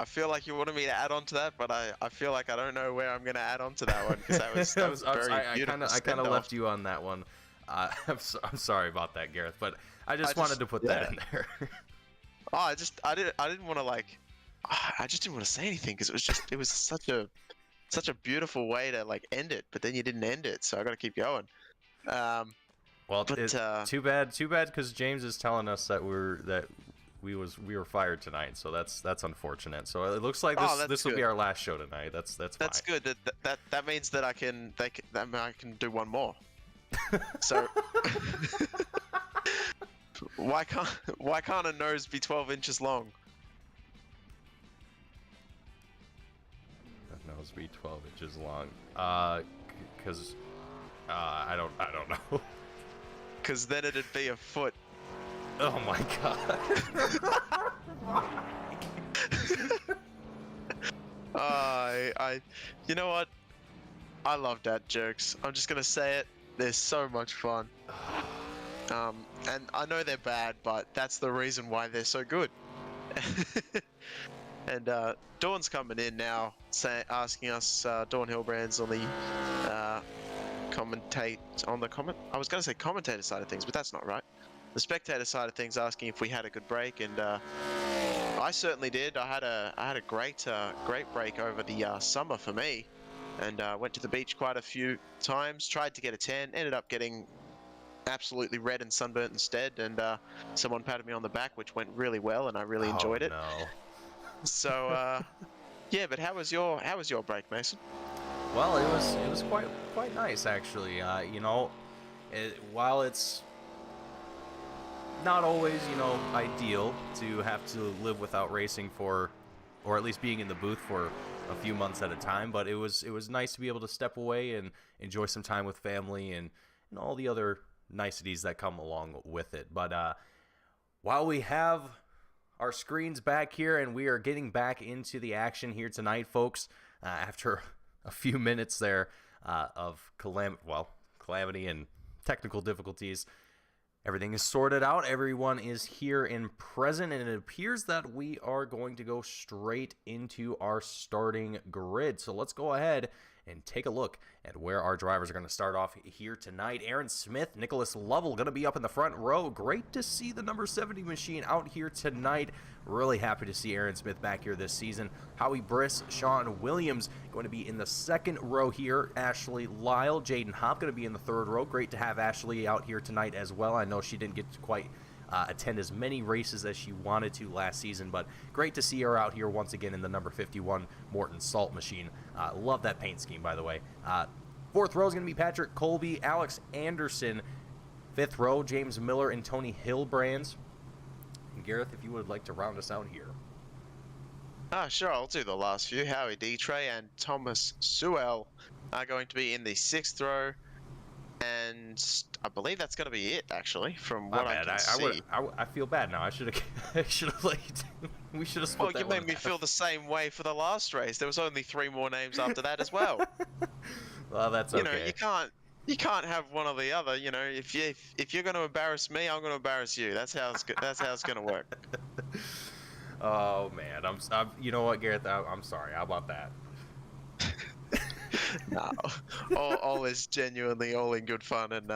feel like you wanted me to add on to that, but I feel like I don't know where I'm going to add on to that one because that was very beautiful. I kind of left you on that one. I'm sorry about that, Gareth, but I just wanted to put that in there. Oh, I didn't want to like. I just didn't want to say anything because it was such a beautiful way to like end it, but then you didn't end it, so I got to keep going. Well, too bad because James is telling us that we were fired tonight, so that's unfortunate. So it looks like this will be our last show tonight. That's fine. That's good. That means that I can do one more. So why can't a nose be 12 inches long? Nose be 12 inches long. Because I don't know. Because then it'd be a foot. Oh my god. You know what? I love dad jokes. I'm just gonna say it. They're so much fun. And I know they're bad, but that's the reason why they're so good. And Dawn's coming in now, asking us, Dawn Hillbrands on the I was going to say commentator side of things, but that's not right. The spectator side of things, asking if we had a good break, and I certainly did. I had a great break over the summer for me, and went to the beach quite a few times. Tried to get a tan, ended up getting absolutely red and sunburnt instead, and someone patted me on the back, which went really well, and I really enjoyed it. No. So, yeah, but how was your break, Mason? Well, it was quite nice actually. You know, while it's not always, you know, ideal to have to live without racing for, or at least being in the booth for a few months at a time, but it was nice to be able to step away and enjoy some time with family and all the other niceties that come along with it. But while we have our screens back here and we are getting back into the action here tonight, folks, after a few minutes there of calamity and technical difficulties, Everything is sorted out. Everyone is here and present, and it appears that we are going to go straight into our starting grid. So let's go ahead and take a look at where our drivers are going to start off here tonight. Aaron Smith, Nicholas Lovell going to be up in the front row. Great to see the number 70 machine out here tonight. Really happy to see Aaron Smith back here this season. Howie Briss, Sean Williams going to be in the second row here. Ashley Lyle, Jaden Hopp going to be in the third row. Great to have Ashley out here tonight as well. I know she didn't get to quite attend as many races as she wanted to last season, but great to see her out here once again in the number 51 Morton Salt machine. Love that paint scheme, by the way. Fourth row is going to be Patrick Colby, Alex Anderson. Fifth row, James Miller and Tony Hillbrands. And Gareth, if you would like to round us out here. Sure, I'll do the last few. Howie Daytray and Thomas Sewell are going to be in the sixth row. And I believe that's going to be it, actually, from what I can see. I feel bad now. I should have like we should have split that. Well, you made me feel the same way for the last race. There was only 3 more names after that as well. Well, that's okay. You know, you can't have one or the other. You know, if you're going to embarrass me, I'm going to embarrass you. That's how it's going to work. Oh man, I'm you know what, Gareth? I'm sorry. How about that? No, all is genuinely all in good fun, and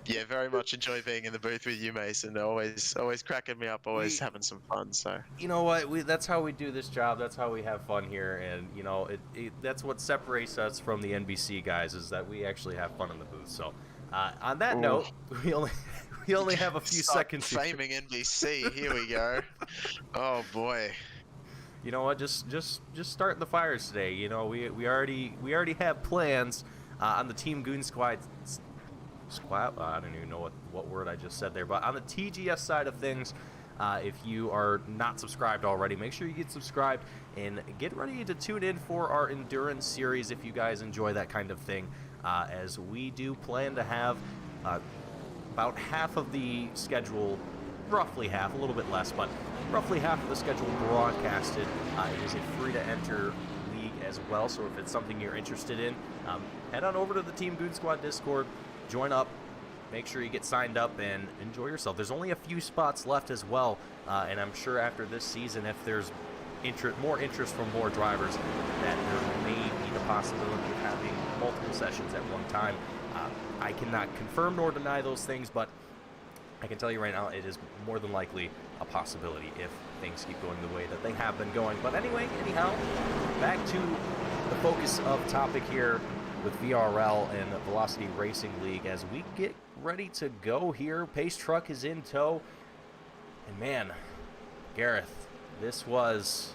yeah, very much enjoy being in the booth with you, Mason. Always cracking me up, always having some fun. So you know what, that's how we do this job. That's how we have fun here, and you know, that's what separates us from the NBC guys, is that we actually have fun in the booth. So on that note, we only have a few seconds. Faming NBC. Here we go. Oh boy. You know what? Just start the fires today. You know, we already have plans on the Team Goon Squad. I don't even know what word I just said there. But on the TGS side of things, if you are not subscribed already, make sure you get subscribed and get ready to tune in for our endurance series if you guys enjoy that kind of thing. As we do plan to have about half of the schedule, roughly half, a little bit less, but roughly half of the schedule broadcasted. It is a free-to-enter league as well, so if it's something you're interested in, head on over to the Team Goon Squad Discord, join up, make sure you get signed up, and enjoy yourself. There's only a few spots left as well, and I'm sure after this season, if there's more interest from more drivers, that there may be the possibility of having multiple sessions at one time. I cannot confirm nor deny those things, but I can tell you right now, it is more than likely a possibility if things keep going the way that they have been going. But anyhow, back to the focus of topic here with VRL and Velocity Racing League as we get ready to go here. Pace Truck is in tow. And man, Gareth, this was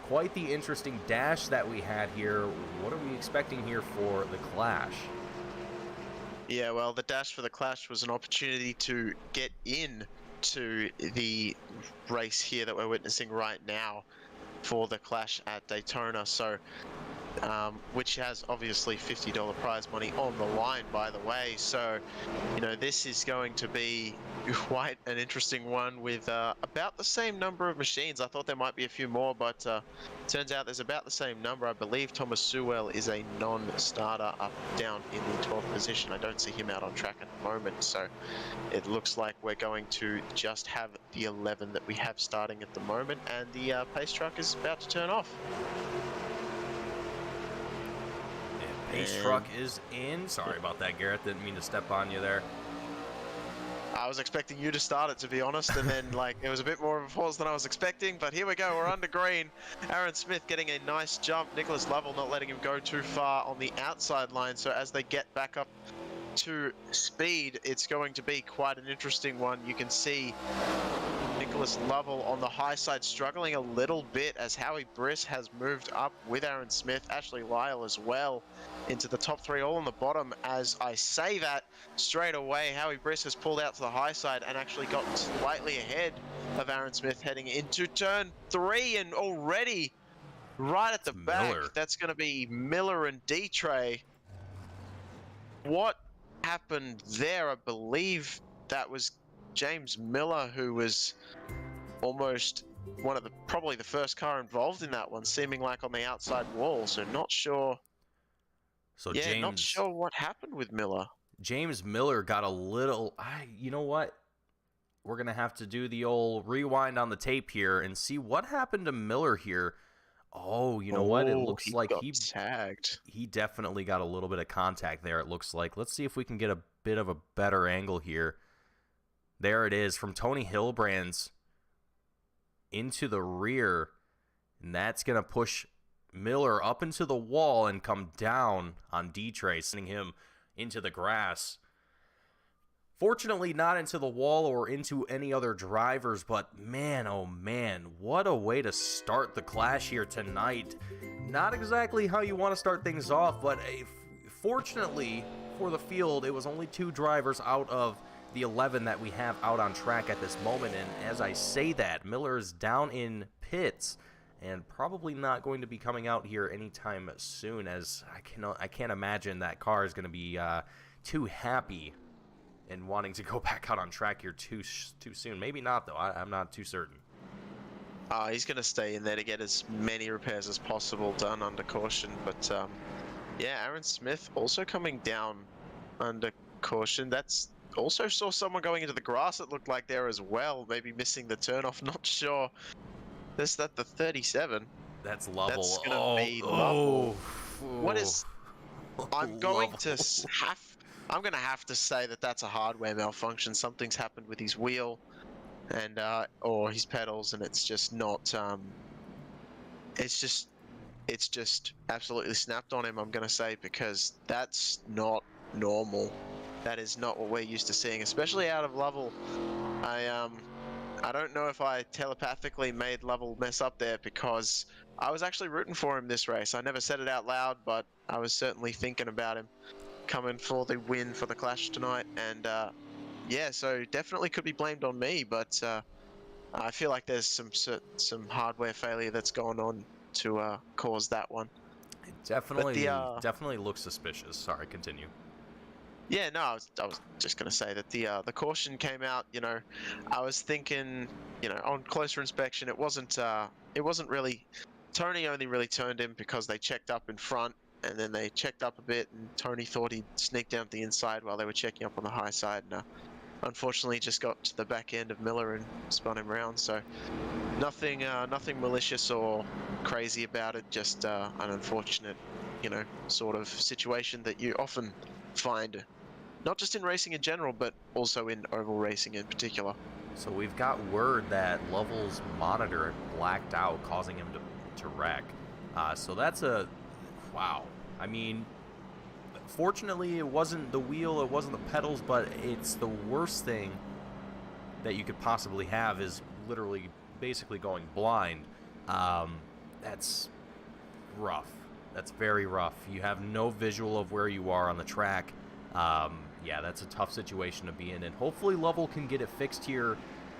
quite the interesting dash that we had here. What are we expecting here for the Clash? Yeah, well, the dash for the Clash was an opportunity to get in to the race here that we're witnessing right now for the Clash at Daytona. So, which has obviously $50 prize money on the line, by the way. So, you know, this is going to be quite an interesting one with about the same number of machines. I thought there might be a few more, but turns out there's about the same number. I believe Thomas Sewell is a non-starter down in the 12th position. I don't see him out on track at the moment, so it looks like we're going to just have the 11 that we have starting at the moment, and the pace truck is about to turn off. Pace truck is in. Sorry about that, Gareth. Didn't mean to step on you there. I was expecting you to start it, to be honest, and then like it was a bit more of a pause than I was expecting, but here we go. We're under green. Aaron Smith getting a nice jump. Nicholas Lovell not letting him go too far on the outside line, so as they get back up to speed, it's going to be quite an interesting one. You can see Nicholas Lovell on the high side struggling a little bit as Howie Briss has moved up with Aaron Smith, Ashley Lyle as well, into the top 3, all on the bottom. As I say that, straight away Howie Briss has pulled out to the high side and actually got slightly ahead of Aaron Smith heading into turn 3, and already right at the back, that's going to be Miller and D-Tray. What happened there? I believe that was James Miller who was almost one of the, probably the first car involved in that one, seeming like on the outside wall, so not sure. So yeah, not sure what happened with Miller. James Miller got a little, you know what? we're going to have to do the old rewind on the tape here and see what happened to Miller here. Oh, you know what? It looks like got tagged. He definitely got a little bit of contact there, it looks like. Let's see if we can get a bit of a better angle here. There it is from Tony Hilbrand's into the rear. And that's going to push Miller up into the wall and come down on D-Tray, sending him into the grass. Fortunately, not into the wall or into any other drivers, but man, oh man, what a way to start the clash here tonight. Not exactly how you want to start things off, but fortunately for the field, it was only 2 drivers out of the 11 that we have out on track at this moment. And as I say that, Miller is down in pits and probably not going to be coming out here anytime soon, as I can't imagine that car is going to be too happy and wanting to go back out on track here too soon. Maybe not, though. I'm not too certain. He's going to stay in there to get as many repairs as possible done under caution. But, yeah, Aaron Smith also coming down under caution. That's also saw someone going into the grass, it looked like there as well. Maybe missing the turnoff, not sure. Is that the 37? That's Lovell. That's going to be Lovell. What is... I'm going to have to say that that's a hardware malfunction. Something's happened with his wheel and or his pedals, and it's just not it's just absolutely snapped on him, I'm going to say, because that's not normal. That is not what we're used to seeing, especially out of Lovell. I don't know if I telepathically made Lovell mess up there, because I was actually rooting for him this race. I never said it out loud, but I was certainly thinking about him coming for the win for the clash tonight. And yeah, so definitely could be blamed on me, but I feel like there's some hardware failure that's going on to cause that one. It definitely looks suspicious. Sorry, continue. Yeah, no, I was just gonna say that the caution came out. You know, I was thinking, you know, on closer inspection, it wasn't really. Tony only really turned him because they checked up in front, and then they checked up a bit, and Tony thought he'd sneak down the inside while they were checking up on the high side. And unfortunately, just got to the back end of Miller and spun him around. So nothing malicious or crazy about it. Just an unfortunate, you know, sort of situation that you often find, not just in racing in general, but also in oval racing in particular. So we've got word that Lovell's monitor blacked out, causing him to wreck. So that's a wow. I mean, fortunately, it wasn't the wheel, it wasn't the pedals, but it's the worst thing that you could possibly have is literally basically going blind. That's rough. That's very rough. You have no visual of where you are on the track. Yeah, that's a tough situation to be in, and hopefully Lovell can get it fixed here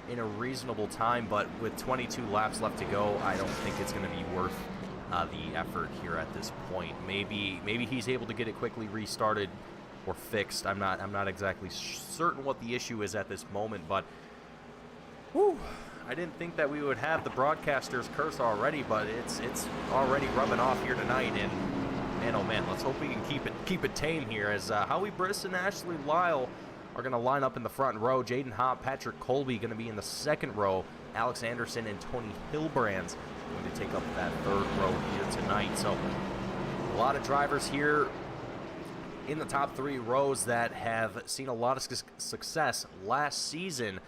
in a reasonable time, but with 22 laps left to go, I don't think it's going to be worth the effort here at this point. Maybe he's able to get it quickly restarted or fixed. I'm not exactly certain what the issue is at this moment, but whew, I didn't think that we would have the broadcaster's curse already, but it's already rubbing off here tonight, and man, oh man, let's hope we can keep it tame here, as Howie Briss and Ashley Lyle are going to line up in the front row. Jaden Hopp, Patrick Colby going to be in the second row. Alex Anderson and Tony Hilbrand's going to take up that third row here tonight. So a lot of drivers here in the top 3 rows that have seen a lot of success last season,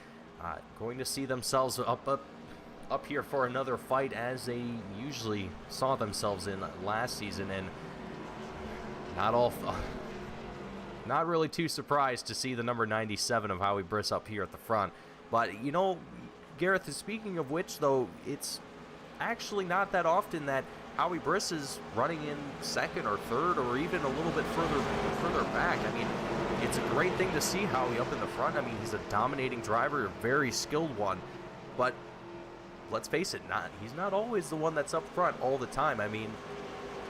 going to see themselves up here for another fight, as they usually saw themselves in last season, and not really too surprised to see the number 97 of Howie Briss up here at the front. But, you know, Gareth, speaking of which, though, it's actually not that often that Howie Briss is running in second or third or even a little bit further back. I mean, it's a great thing to see Howie up in the front. I mean, he's a dominating driver, a very skilled one. But let's face it, he's not always the one that's up front all the time. I mean,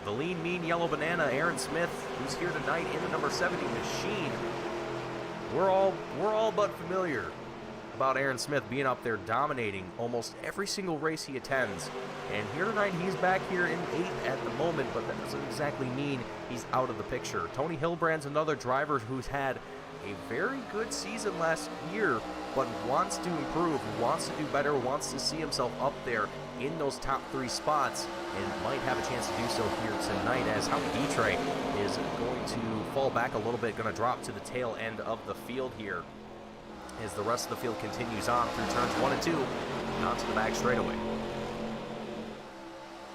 the lean, mean, yellow banana, Aaron Smith, who's here tonight in the number 70 machine. We're all but familiar about Aaron Smith being up there dominating almost every single race he attends. And here tonight, he's back here in 8th at the moment, but that doesn't exactly mean he's out of the picture. Tony Hilbrand's another driver who's had a very good season last year, but wants to improve, wants to do better, wants to see himself up there in those top 3 spots, and might have a chance to do so here tonight, as Howie Dietrich is going to fall back a little bit, going to drop to the tail end of the field here as the rest of the field continues on through turns 1 and 2 and onto the back straightaway.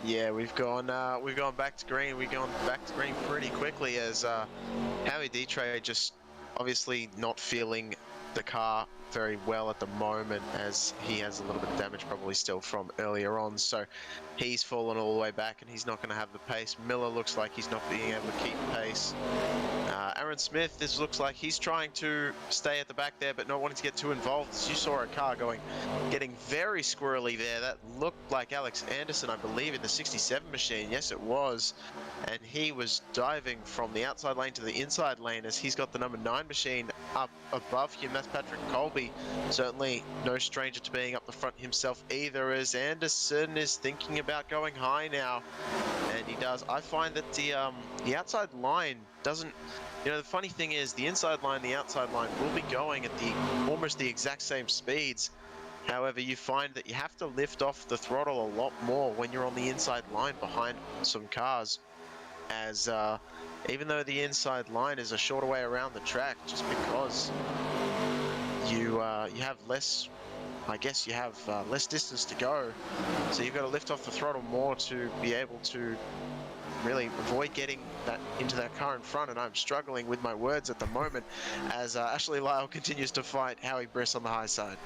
Yeah, we've gone back to green. We've gone back to green pretty quickly, as Howie Dietrich just obviously not feeling the car very well at the moment, as he has a little bit of damage probably still from earlier on, so he's fallen all the way back and he's not going to have the pace. Miller looks like he's not being able to keep pace. Aaron Smith, this looks like he's trying to stay at the back there but not wanting to get too involved, as you saw a car getting very squirrely there. That looked like Alex Anderson, I believe, in the 67 machine. Yes, it was. And he was diving from the outside lane to the inside lane, as he's got the number 9 machine up above him. That's Patrick Colby. Certainly no stranger to being up the front himself either, as Anderson is thinking about going high now. And he does. I find that the outside line doesn't, the funny thing is the inside line, the outside line will be going at almost the exact same speeds. However, you find that you have to lift off the throttle a lot more when you're on the inside line behind some cars, as even though the inside line is a shorter way around the track, just because you have less, I guess you have less distance to go, so you've got to lift off the throttle more to be able to really avoid getting that into that car in front. And I'm struggling with my words at the moment, as Ashley Lyle continues to fight Howie Briss on the high side.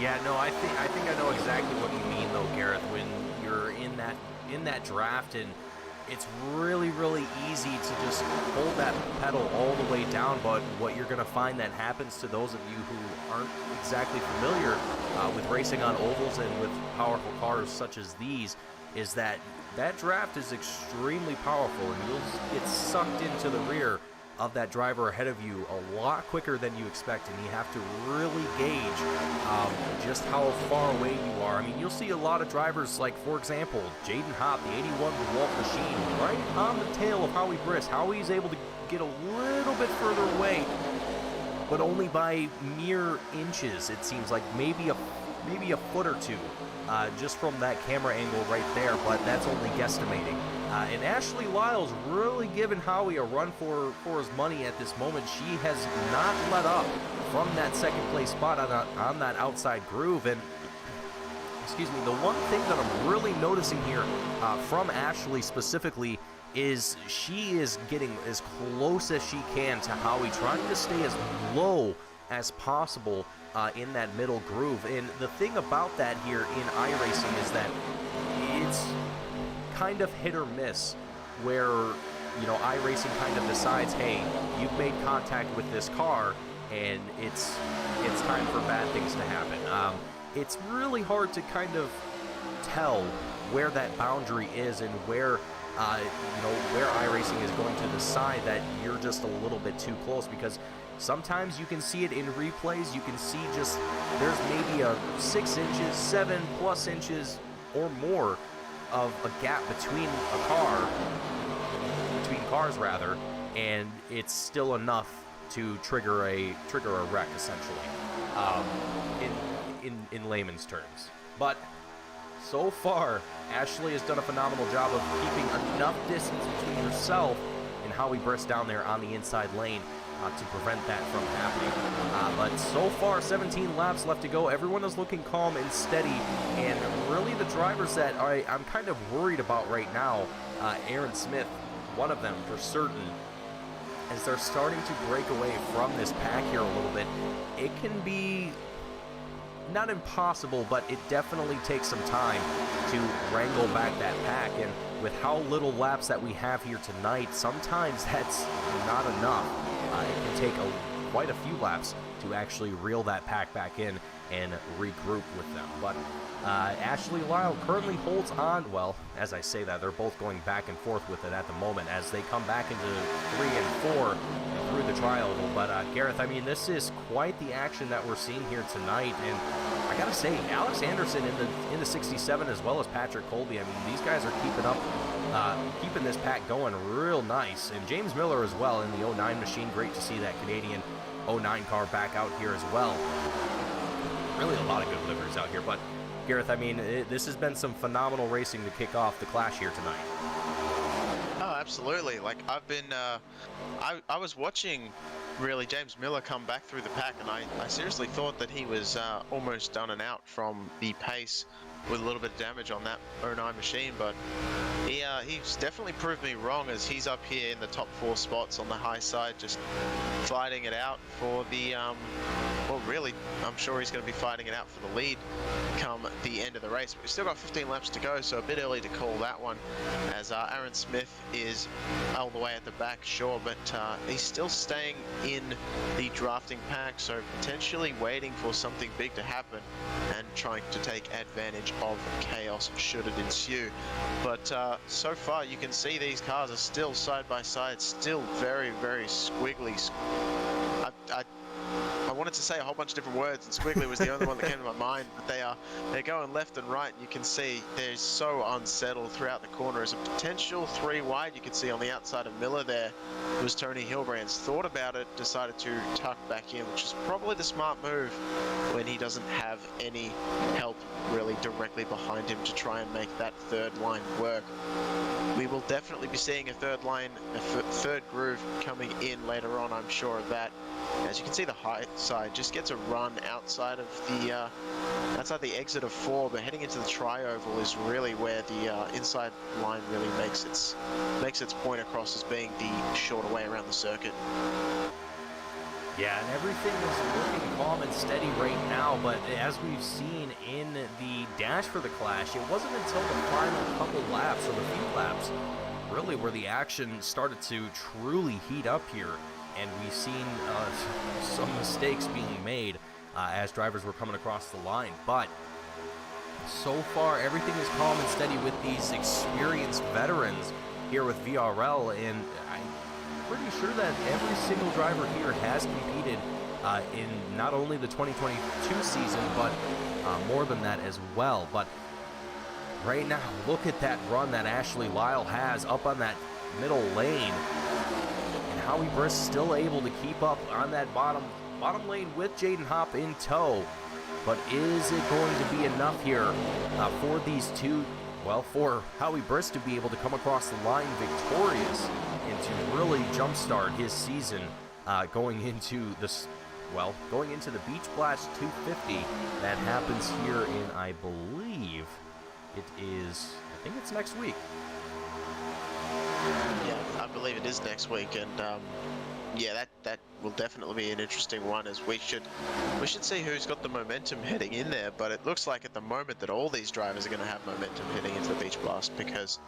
Yeah, no, I think I know exactly what you mean though, Gareth, when you're in that draft and it's really, really easy to just hold that pedal all the way down. But what you're going to find that happens to those of you who aren't exactly familiar with racing on ovals and with powerful cars such as these is that draft is extremely powerful, and you'll get sucked into the rear of that driver ahead of you a lot quicker than you expect, and you have to really gauge just how far away you are. I mean, you'll see a lot of drivers like, for example, Jaden Hopp, the 81 DeWalt machine, right on the tail of Howie Briss. Howie's able to get a little bit further away, but only by mere inches, it seems like, maybe a foot or two, just from that camera angle right there, but that's only guesstimating. And Ashley Lyle's really given Howie a run for his money at this moment. She has not let up from that second place spot on that outside groove. And excuse me, the one thing that I'm really noticing here from Ashley specifically is she is getting as close as she can to Howie, trying to stay as low as possible in that middle groove. And the thing about that here in iRacing is that it's kind of hit or miss, where iRacing kind of decides, hey, you've made contact with this car and it's time for bad things to happen. It's really hard to kind of tell where that boundary is and where where iRacing is going to decide that you're just a little bit too close, because sometimes you can see it in replays. You can see just there's maybe a 6 inches, 7+ inches or more of a gap between cars rather, and it's still enough to trigger a wreck, essentially, in layman's terms. But so far, Ashley has done a phenomenal job of keeping enough distance between herself and Howie Briss down there on the inside lane to prevent that from happening. But so far, 17 laps left to go. Everyone is looking calm and steady, and really the drivers that I'm kind of worried about right now, Aaron Smith, one of them for certain, as they're starting to break away from this pack here a little bit. It can be not impossible, but it definitely takes some time to wrangle back that pack, and with how little laps that we have here tonight, sometimes that's not enough. It can take quite a few laps to actually reel that pack back in and regroup with them. But Ashley Lyle currently holds on. Well, as I say that, they're both going back and forth with it at the moment as they come back into 3 and 4 through the trial. But Gareth, I mean, this is quite the action that we're seeing here tonight, and I gotta say, Alex Anderson in the 67 as well as Patrick Colby. I mean, these guys are keeping this pack going real nice, and James Miller as well in the 09 machine. Great to see that Canadian '09 car back out here as well. Really a lot of good livers out here, but Gareth, I mean, this has been some phenomenal racing to kick off the Clash here tonight. Oh, absolutely. Like, I've been, I was watching, really, James Miller come back through the pack, and I seriously thought that he was almost done and out from the pace with a little bit of damage on that '09 machine, but he's definitely proved me wrong, as he's up here in the top 4 spots on the high side, just fighting it out for the, well, really, I'm sure he's going to be fighting it out for the lead come the end of the race. But we've still got 15 laps to go, so a bit early to call that one, as Aaron Smith is all the way at the back, sure, but he's still staying in the drafting pack, so potentially waiting for something big to happen and trying to take advantage of chaos should it ensue. But so far you can see these cars are still side by side, still very, very squiggly. I wanted to say a whole bunch of different words, and squiggly was the only one that came to my mind, but they're going left and right, and you can see they're so unsettled throughout the corner. As a potential 3 wide, you can see on the outside of Miller there was Tony Hilbrand's. Thought about it, decided to tuck back in, which is probably the smart move when he doesn't have any help really directly behind him to try and make that third line work. We will definitely be seeing a third line, a third groove coming in later on, I'm sure of that. As you can see, the high side just gets a run outside of the exit of 4, but heading into the tri-oval is really where the inside line really makes its point across as being the shorter way around the circuit. Yeah, and everything is looking calm and steady right now, but as we've seen in the dash for the Clash, it wasn't until the final couple laps, or the few laps, really where the action started to truly heat up here, and we've seen some mistakes being made as drivers were coming across the line. But so far, everything is calm and steady with these experienced veterans here with VRL, and I'm pretty sure that every single driver here has competed in not only the 2022 season, but more than that as well. But right now, look at that run that Ashley Lyle has up on that middle lane. Howie Briss still able to keep up on that bottom lane with Jaden Hopp in tow. But is it going to be enough here for these two, well, for Howie Briss to be able to come across the line victorious and to really jumpstart his season going into the Beach Blast 250 that happens here in, I believe, I think it's next week. Yeah, I believe it is next week, and yeah, that will definitely be an interesting one, as we should see who's got the momentum heading in there. But it looks like at the moment that all these drivers are going to have momentum heading into the Beach Blast, because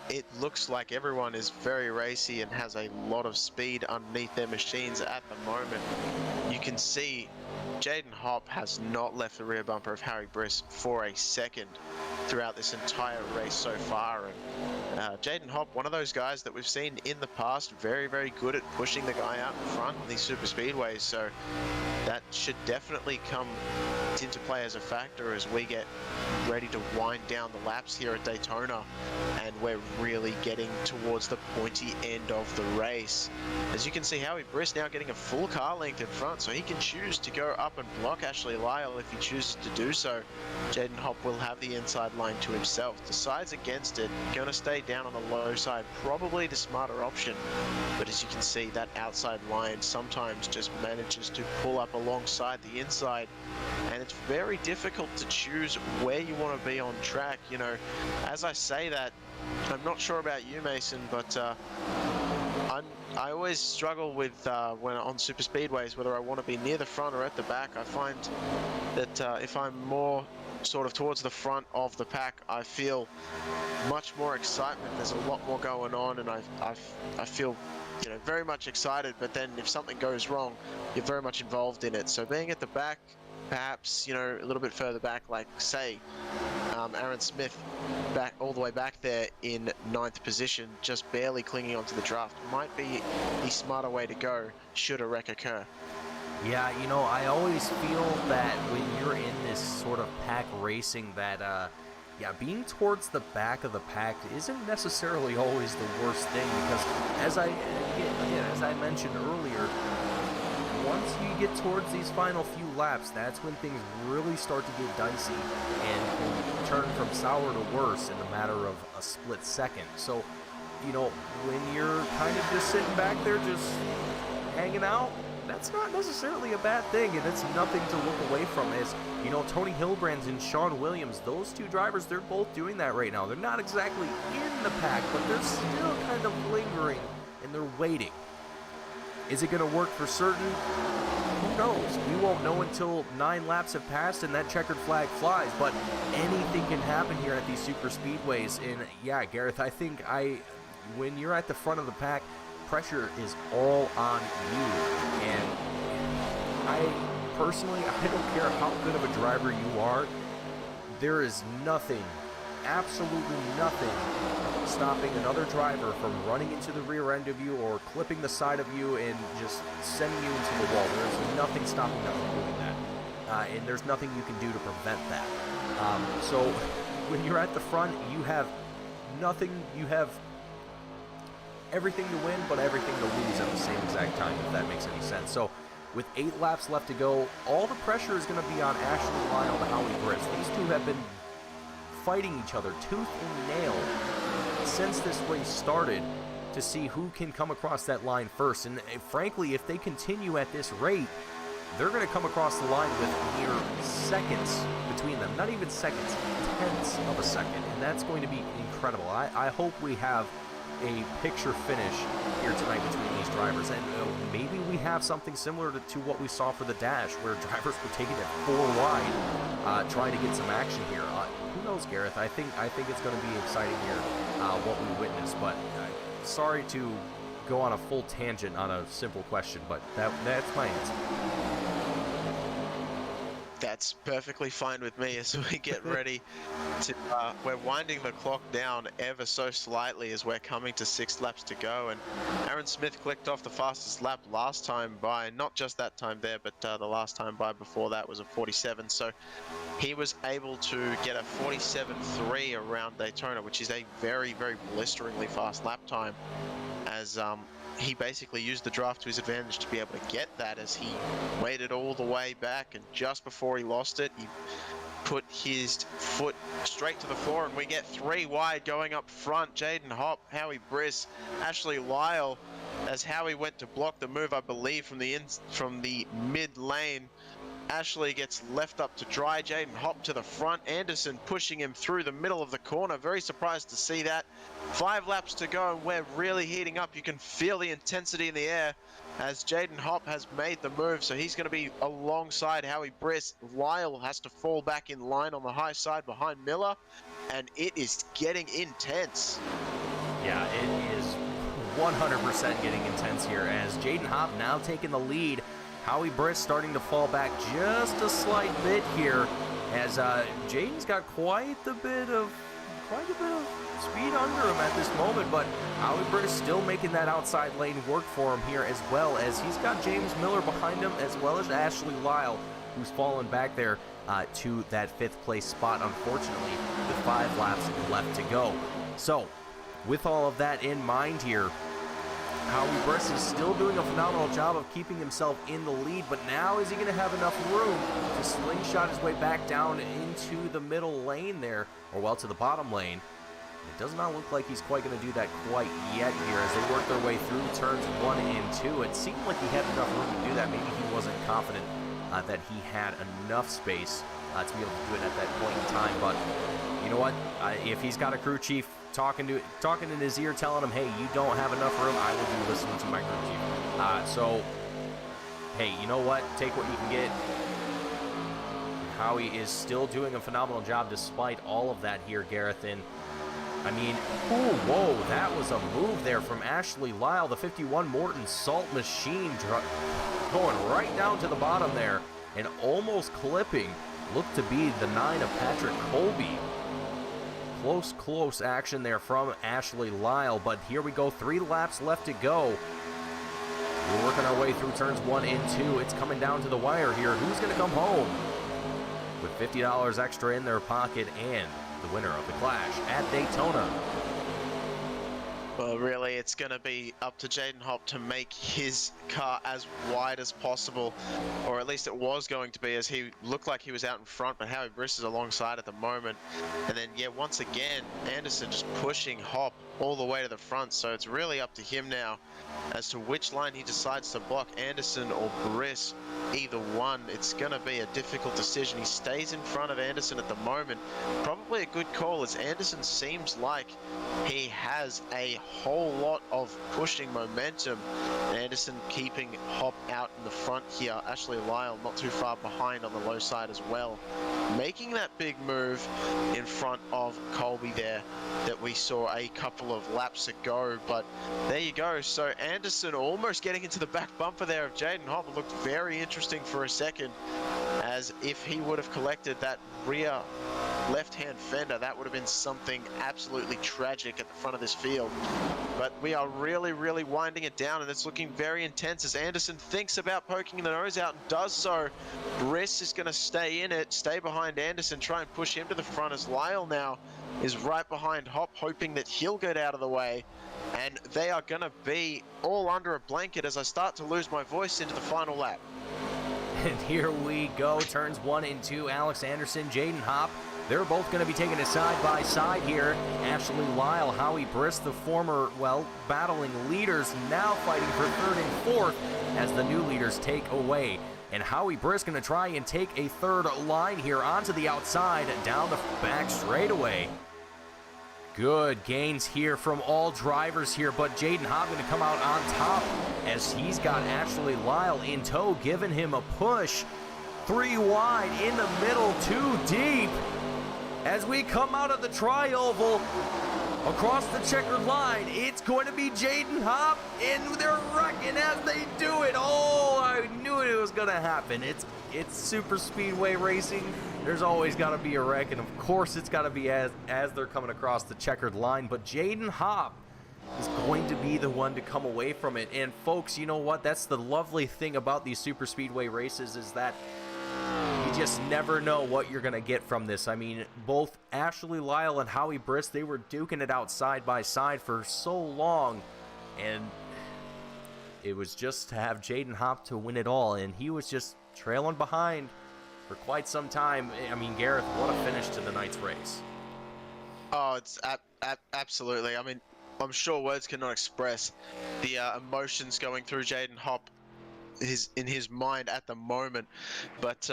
it looks like everyone is very racy and has a lot of speed underneath their machines at the moment. You can see Jaden Hopp has not left the rear bumper of Harry Briss for a second throughout this entire race so far. And Jaden Hopp, one of those guys that we've seen in the past, very, very good at pushing the guy out in front in these super speedways. So that should definitely come into play as a factor as we get ready to wind down the laps here at Daytona, and we're really getting towards the pointy end of the race. As you can see, Howie Briss now getting a full car length in front, so he can choose to go up and block Ashley Lyle if he chooses to do so. Jaden Hopp will have the inside line to himself. Decides against it, going to stay down on the low side, probably the smarter option. But as you can see, that outside line sometimes just manages to pull up alongside the inside, and it's very difficult to choose where you want to be on track. You know, as I say that, I'm not sure about you, Mason, but I always struggle with when on super speedways whether I want to be near the front or at the back. I find that if I'm more sort of towards the front of the pack, I feel much more excitement. There's a lot more going on, and I feel, you know, very much excited. But then if something goes wrong, you're very much involved in it. So being at the back, perhaps, you know, a little bit further back, like say Aaron Smith, back all the way back there in 9th position, just barely clinging onto the draft, might be the smarter way to go should a wreck occur. Yeah, you know, I always feel that when you're in this sort of pack racing that, yeah, being towards the back of the pack isn't necessarily always the worst thing, because as I mentioned earlier, once you get towards these final few laps, that's when things really start to get dicey and can turn from sour to worse in the matter of a split second. So, you know, when you're kind of just sitting back there just hanging out, that's not necessarily a bad thing, and it's nothing to look away from. As you know, Tony Hildebrand's and Sean Williams, those two drivers, they're both doing that right now. They're not exactly in the pack, but they're still kind of lingering and they're waiting. Is it going to work for certain? Who knows? We won't know until 9 laps have passed and that checkered flag flies, but anything can happen here at these super speedways. And yeah, Gareth, I think when you're at the front of the pack, pressure is all on you. And I personally, I don't care how good of a driver you are, there is nothing, absolutely nothing, stopping another driver from running into the rear end of you or clipping the side of you and just sending you into the wall. There's nothing stopping them from doing that. And there's nothing you can do to prevent that. So when you're at the front, you have nothing, you have everything to win, but everything to lose at the same exact time, if that makes any sense. So with 8 laps left to go, all the pressure is going to be on Ashley Lyle and Howie Briss. These two have been fighting each other tooth and nail since this race started to see who can come across that line first. And frankly, if they continue at this rate, they're going to come across the line with mere seconds between them. Not even seconds, tenths of a second. And that's going to be incredible. I hope we have a picture finish here tonight between these drivers, and maybe we have something similar to what we saw for the Dash, where drivers were taking it 4 wide, trying to get some action here. Who knows, Gareth? I think it's going to be exciting here, what we witnessed. But sorry to go on a full tangent on a simple question, but that's my answer. That's perfectly fine with me as we get ready to, we're winding the clock down ever so slightly as we're coming to 6 laps to go. And Aaron Smith clicked off the fastest lap last time by, not just that time there, but the last time by before that was a 47. So he was able to get a 47.3 around Daytona, which is a very, very blisteringly fast lap time, as he basically used the draft to his advantage to be able to get that, as he waited all the way back, and just before he lost it, he put his foot straight to the floor, and we get 3 wide going up front. Jaden Hopp, Howie Briss, Ashley Lyle, as Howie went to block the move, I believe, from the mid lane. Ashley gets left up to dry. Jaden Hopp to the front. Anderson pushing him through the middle of the corner. Very surprised to see that. 5 laps to go, and we're really heating up. You can feel the intensity in the air as Jaden Hopp has made the move, so he's going to be alongside Howie Briss. Lyle has to fall back in line on the high side behind Miller, and it is getting intense. Yeah, it is 100% getting intense here, as Jaden Hopp now taking the lead. Howie Briss starting to fall back just a slight bit here, as Jaden's got quite a bit of speed under him at this moment, but Howie Briss still making that outside lane work for him here, as well as he's got James Miller behind him, as well as Ashley Lyle, who's fallen back there to that 5th place spot, unfortunately, with 5 laps left to go. So, with all of that in mind here, Howie Briss is still doing a phenomenal job of keeping himself in the lead, but now is he going to have enough room to slingshot his way back down into the middle lane there, or well, to the bottom lane? It does not look like he's quite going to do that quite yet here as they work their way through turns 1 and 2. It seemed like he had enough room to do that. Maybe he wasn't confident that he had enough space to be able to do it at that point in time, but you know what? If he's got a crew chief talking in his ear, telling him, hey, you don't have enough room, I will be listening to my crew chief. So, hey, you know what? Take what you can get. Howie is still doing a phenomenal job despite all of that here, Gareth. And, I mean, ooh, whoa, that was a move there from Ashley Lyle, the 51 Morton Salt Machine, going right down to the bottom there and almost clipping. Looked to be the 9 of Patrick Colby. Close action there from Ashley Lyle, but here we go, 3 laps left to go. We're working our way through turns 1 and 2. It's coming down to the wire here. Who's going to come home with $50 extra in their pocket and the winner of the Clash at Daytona? Well, really, it's going to be up to Jaden Hopp to make his car as wide as possible, or at least it was going to be, as he looked like he was out in front, but Howie Briss is alongside at the moment. And then, yeah, once again, Anderson just pushing Hopp all the way to the front, so it's really up to him now as to which line he decides to block, Anderson or Briss. Either one, it's going to be a difficult decision. He stays in front of Anderson at the moment. Probably a good call, as Anderson seems like he has a whole lot of pushing momentum. Anderson keeping Hopp out in the front here. Ashley Lyle not too far behind on the low side as well. Making that big move in front of Colby there that we saw a couple of laps ago. But there you go. So Anderson almost getting into the back bumper there of Jaden Hopp. It looked very interesting for a second, as if he would have collected that rear left-hand fender, that would have been something absolutely tragic at the front of this field. But we are really, really winding it down, and it's looking very intense as Anderson thinks about poking the nose out and does so. Briss is going to stay in it, stay behind Anderson, try and push him to the front, as Lyle now is right behind Hopp, hoping that he'll get out of the way. And they are going to be all under a blanket as I start to lose my voice into the final lap. And here we go, turns 1 and 2, Alex Anderson, Jaden Hopp. They're both going to be taking it side by side here. Ashley Lyle, Howie Briss, the former, well, battling leaders, now fighting for 3rd and 4th as the new leaders take away. And Howie Briss going to try and take a 3rd line here onto the outside, down the back straightaway. Good gains here from all drivers here, but Jaden Hopp going to come out on top as he's got Ashley Lyle in tow, giving him a push. 3 wide in the middle, 2 deep. As we come out of the tri-oval, across the checkered line, it's going to be Jaden Hopp, and they're wrecking as they do it. Oh, I knew it was going to happen. It's super speedway racing. There's always got to be a wreck, and of course it's got to be as they're coming across the checkered line. But Jaden Hopp is going to be the one to come away from it. And folks, you know what? That's the lovely thing about these super speedway races, is that you just never know what you're going to get from this. I mean, both Ashley Lyle and Howie Briss, they were duking it out side by side for so long, and it was just to have Jaden Hopp to win it all, and he was just trailing behind for quite some time. I mean, Gareth, what a finish to the night's race. Oh, it's absolutely. I mean, I'm sure words cannot express the emotions going through Jaden Hopp in his mind at the moment, but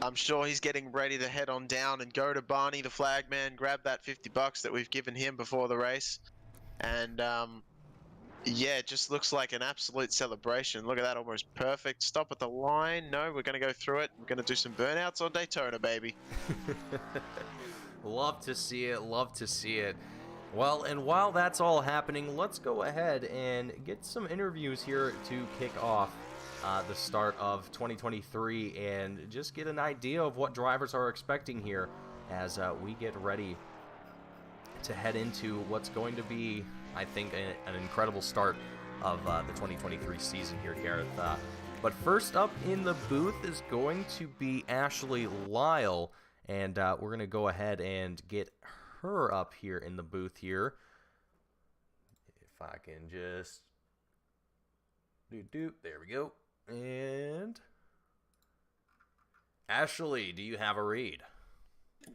I'm sure he's getting ready to head on down and go to Barney the flagman, grab that $50 that we've given him before the race, and yeah, it just looks like an absolute celebration. Look at that, almost perfect. Stop at the line. No, we're going to go through it. We're going to do some burnouts on Daytona, baby. Love to see it. Love to see it. Well, and while that's all happening, let's go ahead and get some interviews here to kick off the start of 2023 and just get an idea of what drivers are expecting here as we get ready to head into what's going to be, I think, an incredible start of the 2023 season here, Gareth. But first up in the booth is going to be Ashley Lyle, and we're going to go ahead and get her up here in the booth here. If I can just there we go. And Ashley, do you have a read?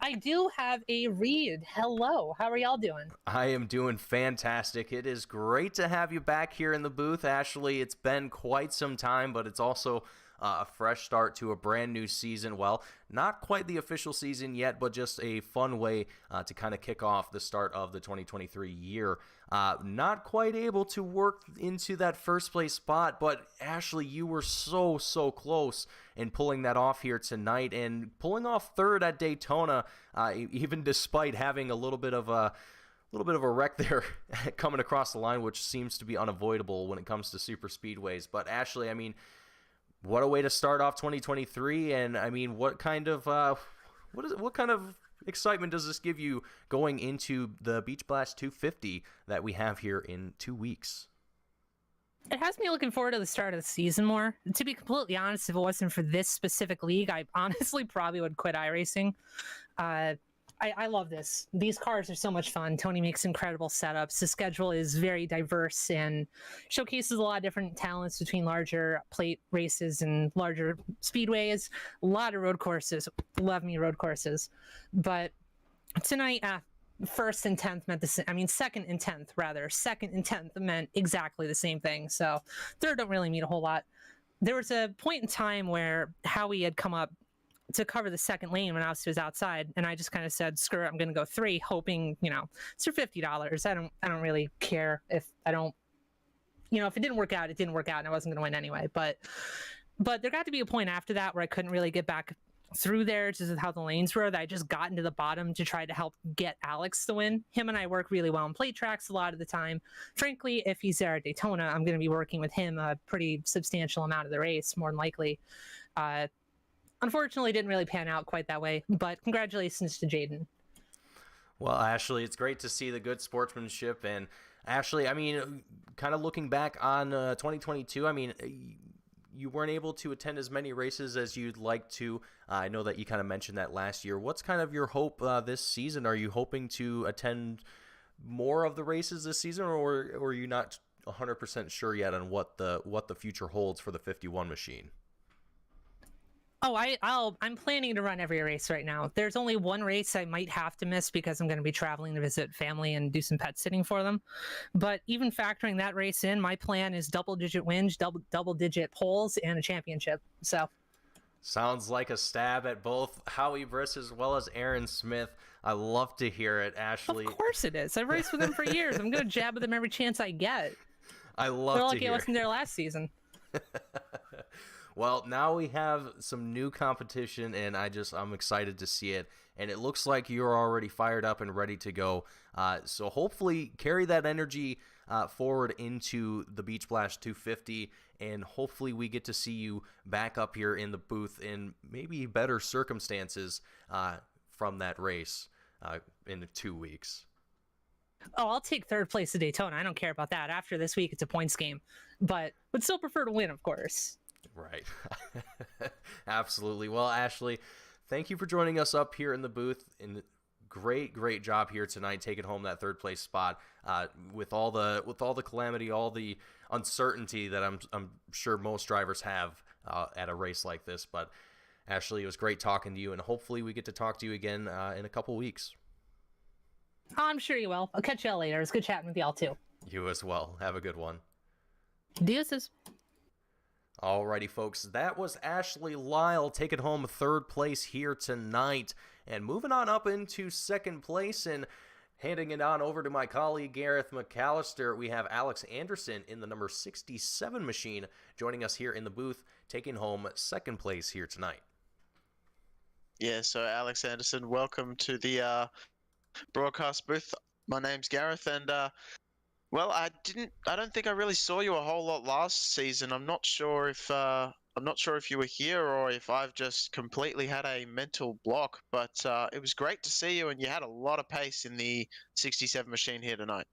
I do have a read. Hello, how are y'all doing? I am doing fantastic. It is great to have you back here in the booth, Ashley. It's been quite some time, but it's also a fresh start to a brand new season. Well, not quite the official season yet, but just a fun way to kind of kick off the start of the 2023 year. Not quite able to work into that first place spot, but Ashley, you were so close in pulling that off here tonight and pulling off 3rd at Daytona, even despite having a little bit of a wreck there coming across the line, which seems to be unavoidable when it comes to super speedways. But Ashley, I mean, what a way to start off 2023, and I mean, what kind of excitement does this give you going into the Beach Blast 250 that we have here in 2 weeks? It has me looking forward to the start of the season more. To be completely honest, if it wasn't for this specific league, I honestly probably would quit iRacing. I I love this. These cars are so much fun. Tony makes incredible setups. The schedule is very diverse and showcases a lot of different talents between larger plate races and larger speedways. A lot of road courses. Love me road courses. But tonight, first and 10th meant the same. I mean, second and 10th, rather. Second and 10th meant exactly the same thing. So third don't really mean a whole lot. There was a point in time where Howie had come up to cover the second lane when I was outside, and I just kind of said, "Screw it, I'm going to go 3," hoping, it's for $50. I don't really care if I don't, if it didn't work out, it didn't work out, and I wasn't going to win anyway. But there got to be a point after that where I couldn't really get back through there just with how the lanes were, that I just got into the bottom to try to help get Alex the win. Him and I work really well on plate tracks a lot of the time. Frankly, if he's there at Daytona, I'm going to be working with him a pretty substantial amount of the race, more than likely. Unfortunately, didn't really pan out quite that way, but congratulations to Jaden. Well, Ashley, it's great to see the good sportsmanship. And Ashley, I mean, kind of looking back on 2022, I mean, you weren't able to attend as many races as you'd like to. I know that you kind of mentioned that last year. What's kind of your hope this season? Are you hoping to attend more of the races this season, or are you not 100% sure yet on what the future holds for the 51 machine? Oh, I'm planning to run every race right now. There's only one race I might have to miss because I'm going to be traveling to visit family and do some pet sitting for them. But even factoring that race in, my plan is double-digit wins, double-digit poles, and a championship. So, sounds like a stab at both Howie Briss as well as Aaron Smith. I love to hear it, Ashley. Of course it is. I've raced with them for years. I'm going to jab with them every chance I get. I love They're to lucky hear I wasn't there last season. Well, now we have some new competition, and I'm excited to see it. And it looks like you're already fired up and ready to go. So hopefully carry that energy forward into the Beach Blast 250, and hopefully we get to see you back up here in the booth in maybe better circumstances from that race in 2 weeks. Oh, I'll take third place at Daytona. I don't care about that. After this week, it's a points game. But would still prefer to win, of course. Right. Absolutely. Well, Ashley, thank you for joining us up here in the booth. And great job here tonight, taking home that third place spot. With all the calamity, all the uncertainty that I'm sure most drivers have at a race like this. But Ashley, it was great talking to you, and hopefully we get to talk to you again in a couple weeks. I'm sure you will. I'll catch y'all later. It's good chatting with y'all too. You as well. Have a good one. Deuces. Alrighty, folks, that was Ashley Lyle taking home third place here tonight. And moving on up into second place and handing it on over to my colleague Gareth McAllister, we have Alex Anderson in the number 67 machine joining us here in the booth, taking home second place here tonight. Yeah, so Alex Anderson, welcome to the broadcast booth. My name's Gareth, and well, I don't think I really saw you a whole lot last season. I'm not sure if you were here or if I've just completely had a mental block, but it was great to see you, and you had a lot of pace in the 67 machine here tonight.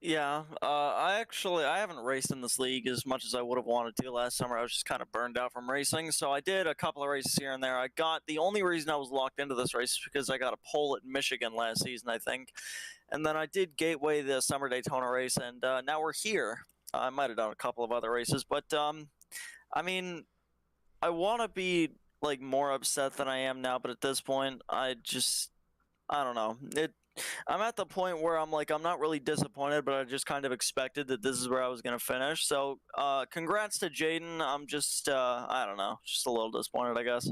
Yeah, I haven't raced in this league as much as I would have wanted to last summer. I was just kind of burned out from racing, so I did a couple of races here and there. The only reason I was locked into this race is because I got a pole at Michigan last season, I think. And then I did Gateway the summer Daytona race, and now we're here. I might have done a couple of other races, but I mean, I want to be like more upset than I am now, but at this point, I don't know. I'm at the point where I'm not really disappointed, but I just kind of expected that this is where I was going to finish. So congrats to Jaden. I'm just, I don't know, just a little disappointed, I guess.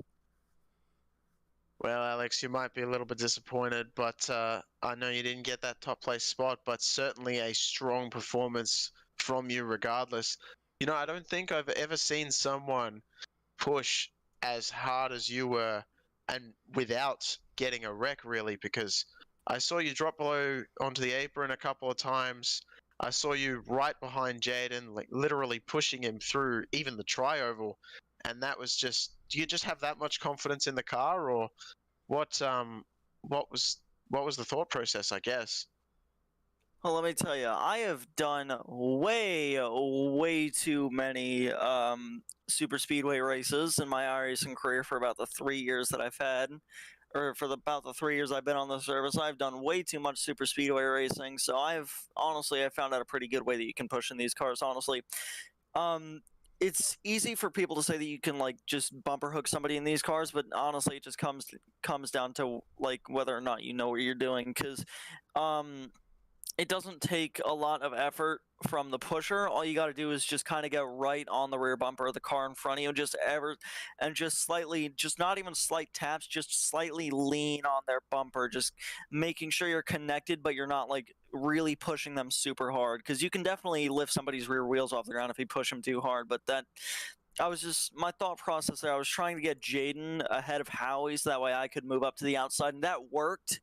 Well, Alex, you might be a little bit disappointed, but I know you didn't get that top place spot, but certainly a strong performance from you regardless. You know, I don't think I've ever seen someone push as hard as you were and without getting a wreck, really, because I saw you drop below onto the apron a couple of times. I saw you right behind Jaden, like literally pushing him through even the tri-oval. And that was just, do you just have that much confidence in the car, or what was the thought process, I guess? Well, let me tell you, I have done way too many super speedway races in my iRacing career for about the 3 years that I've had. or for about the 3 years I've been on the service, I've done way too much super speedway racing. So I found out a pretty good way that you can push in these cars. Honestly, um, it's easy for people to say that you can like just bumper hook somebody in these cars, but honestly, it just comes down to like whether or not you know what you're doing. Because um, it doesn't take a lot of effort from the pusher. All you got to do is just kind of get right on the rear bumper of the car in front of you, just slightly, just not even slight taps, just slightly lean on their bumper, just making sure you're connected, but you're not like really pushing them super hard, because you can definitely lift somebody's rear wheels off the ground if you push them too hard. But my thought process there, I was trying to get Jaden ahead of Howie so that way I could move up to the outside, and that worked.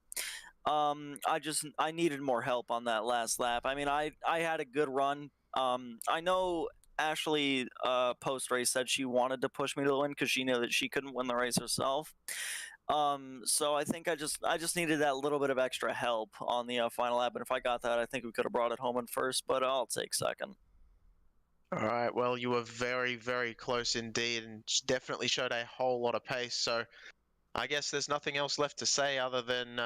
I needed more help on that last lap. I mean, I had a good run. I know Ashley post race said she wanted to push me to the win because she knew that she couldn't win the race herself. So I think I just needed that little bit of extra help on the final lap, and if I got that, I think we could have brought it home in first. But I'll take second. All right. Well, you were very, very close indeed, and definitely showed a whole lot of pace. So I guess there's nothing else left to say other than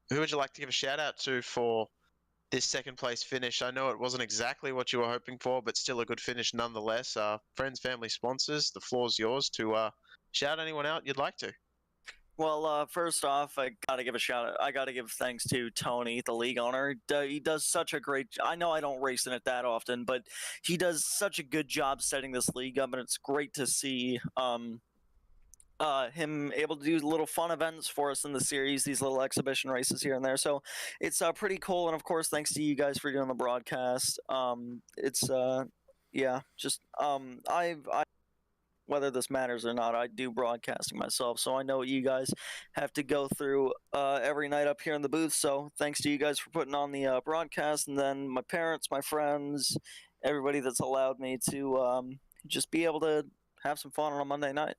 who would you like to give a shout out to for this second place finish? I know it wasn't exactly what you were hoping for, but still a good finish nonetheless. Friends, family, sponsors, the floor's yours to shout anyone out you'd like to. Well, first off, I gotta give a shout out. I gotta give thanks to Tony, the league owner. He does such a great. I know I don't race in it that often, but he does such a good job setting this league up, and it's great to see him able to do little fun events for us in the series, these little exhibition races here and there. So it's pretty cool, and of course, thanks to you guys for doing the broadcast. I whether this matters or not, I do broadcasting myself, so I know what you guys have to go through every night up here in the booth. So thanks to you guys for putting on the broadcast, and then my parents, my friends, everybody that's allowed me to just be able to have some fun on a Monday night.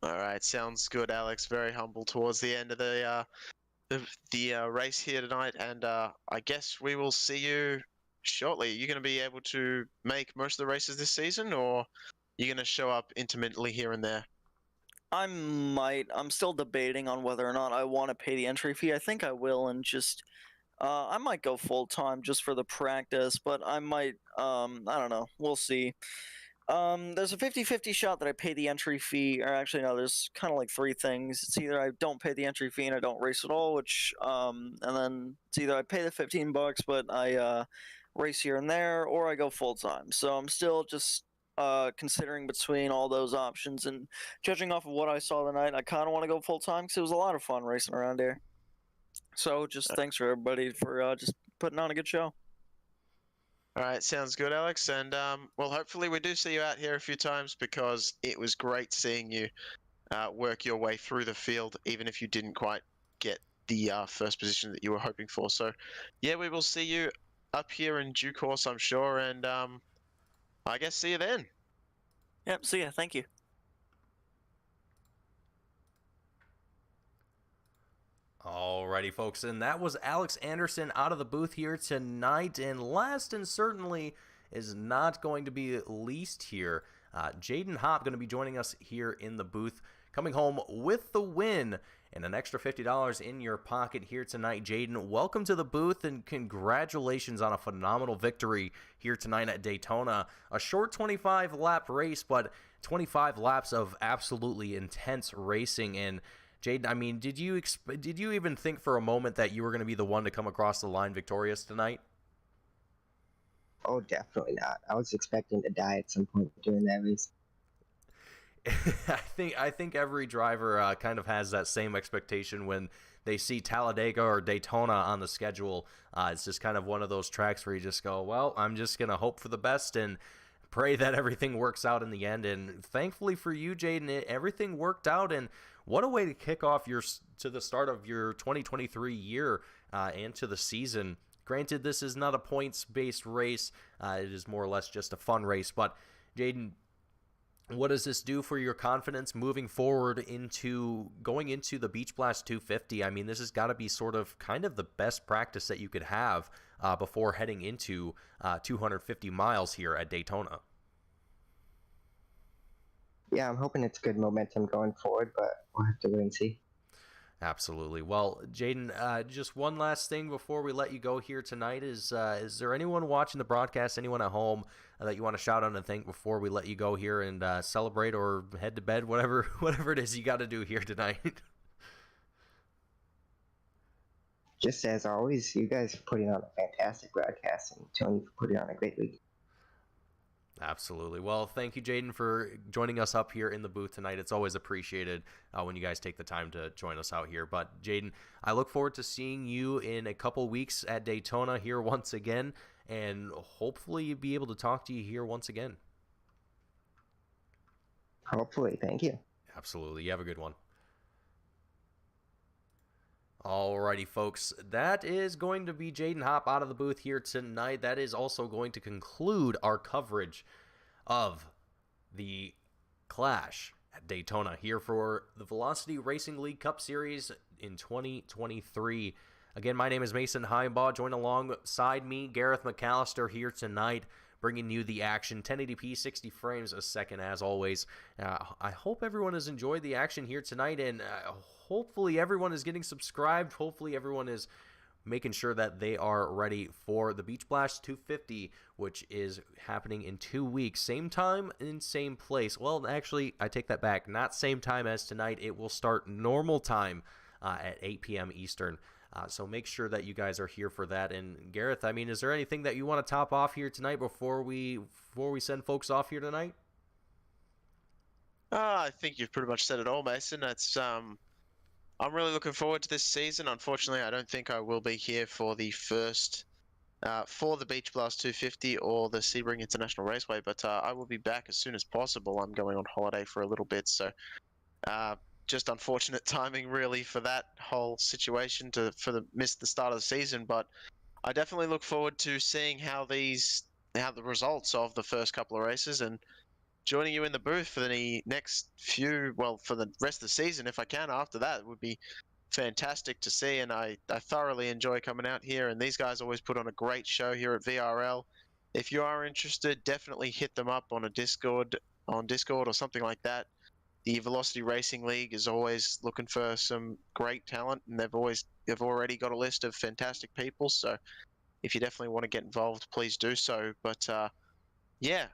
All right, sounds good, Alex. Very humble towards the end of the race here tonight, and I guess we will see you shortly. You're going to be able to make most of the races this season, or you're going to show up intermittently here and there? I might. I'm still debating on whether or not I want to pay the entry fee. I think I will, and just I might go full time just for the practice, but I might. I don't know. We'll see. There's a 50-50 shot that I pay the entry fee, or actually no, there's kind of like three things. It's either I don't pay the entry fee and I don't race at all, and then it's either I pay the $15 but I race here and there, or I go full time. So I'm still just considering between all those options, and judging off of what I saw tonight, I kind of want to go full time because it was a lot of fun racing around here. So just thanks for everybody for just putting on a good show. All right, sounds good, Alex. And well, hopefully we do see you out here a few times, because it was great seeing you work your way through the field, even if you didn't quite get the first position that you were hoping for. So yeah, we will see you up here in due course, I'm sure. And I guess see you then. Yep, see ya. Thank you. Alrighty, folks, and that was Alex Anderson out of the booth here tonight. And last and certainly is not going to be least here, Jaden Hopp going to be joining us here in the booth, coming home with the win and an extra $50 in your pocket here tonight. Jaden, welcome to the booth, and congratulations on a phenomenal victory here tonight at Daytona. A short 25-lap race, but 25 laps of absolutely intense racing. And Jaden, I mean, did you even think for a moment that you were going to be the one to come across the line victorious tonight? Oh, definitely not. I was expecting to die at some point during that race. I think every driver kind of has that same expectation when they see Talladega or Daytona on the schedule. It's just kind of one of those tracks where you just go, well, I'm just going to hope for the best and pray that everything works out in the end. And thankfully for you, Jaden, everything worked out. And what a way to kick off to the start of your 2023 year and to the season. Granted, this is not a points-based race. It is more or less just a fun race. But, Jaden, what does this do for your confidence moving forward into going into the Beach Blast 250? I mean, this has got to be sort of kind of the best practice that you could have before heading into 250 miles here at Daytona. Yeah, I'm hoping it's good momentum going forward, but we'll have to wait and see. Absolutely. Well, Jaden, just one last thing before we let you go here tonight is there anyone watching the broadcast, anyone at home that you want to shout out and thank before we let you go here and celebrate or head to bed, whatever it is you got to do here tonight? Just as always, you guys are putting on a fantastic broadcast, and Tony for putting on a great week. Absolutely. Well, thank you, Jaden, for joining us up here in the booth tonight. It's always appreciated when you guys take the time to join us out here. But, Jaden, I look forward to seeing you in a couple weeks at Daytona here once again, and hopefully be able to talk to you here once again. Hopefully. Thank you. Absolutely. You have a good one. Alrighty, folks, that is going to be Jaden Hopp out of the booth here tonight. That is also going to conclude our coverage of the Clash at Daytona here for the Velocity Racing League Cup Series in 2023. Again, my name is Mason Heimbaugh. Join alongside me, Gareth McAllister, here tonight, bringing you the action, 1080p, 60 frames a second, as always. I hope everyone has enjoyed the action here tonight, and hopefully everyone is getting subscribed. Hopefully everyone is making sure that they are ready for the Beach Blast 250, which is happening in 2 weeks. Same time and same place. Well, actually, I take that back. Not same time as tonight. It will start normal time at 8 p.m. Eastern. So make sure that you guys are here for that. And Gareth, I mean, is there anything that you want to top off here tonight before we send folks off here tonight? I think you've pretty much said it all, Mason. It's I'm really looking forward to this season. Unfortunately, I don't think I will be here for the first for the Beach Blast 250 or the Sebring International Raceway, but I will be back as soon as possible. I'm going on holiday for a little bit, so just unfortunate timing really for that whole situation to miss the start of the season. But I definitely look forward to seeing how the results of the first couple of races, and joining you in the booth for the next for the rest of the season if I can. After that, would be fantastic to see, and I thoroughly enjoy coming out here, and these guys always put on a great show here at VRL. If you are interested, definitely hit them up on Discord or something like that. The Velocity Racing League is always looking for some great talent, and they've already got a list of fantastic people, so if you definitely want to get involved, please do so. But yeah,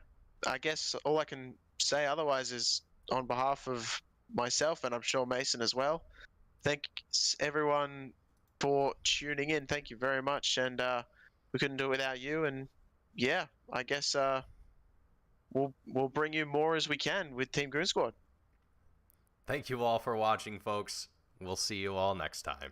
I guess all I can say otherwise is, on behalf of myself, and I'm sure Mason as well, thanks everyone for tuning in. Thank you very much, and we couldn't do it without you. And yeah, I guess we'll bring you more as we can with Team Goon Squad. Thank you all for watching, folks. We'll see you all next time.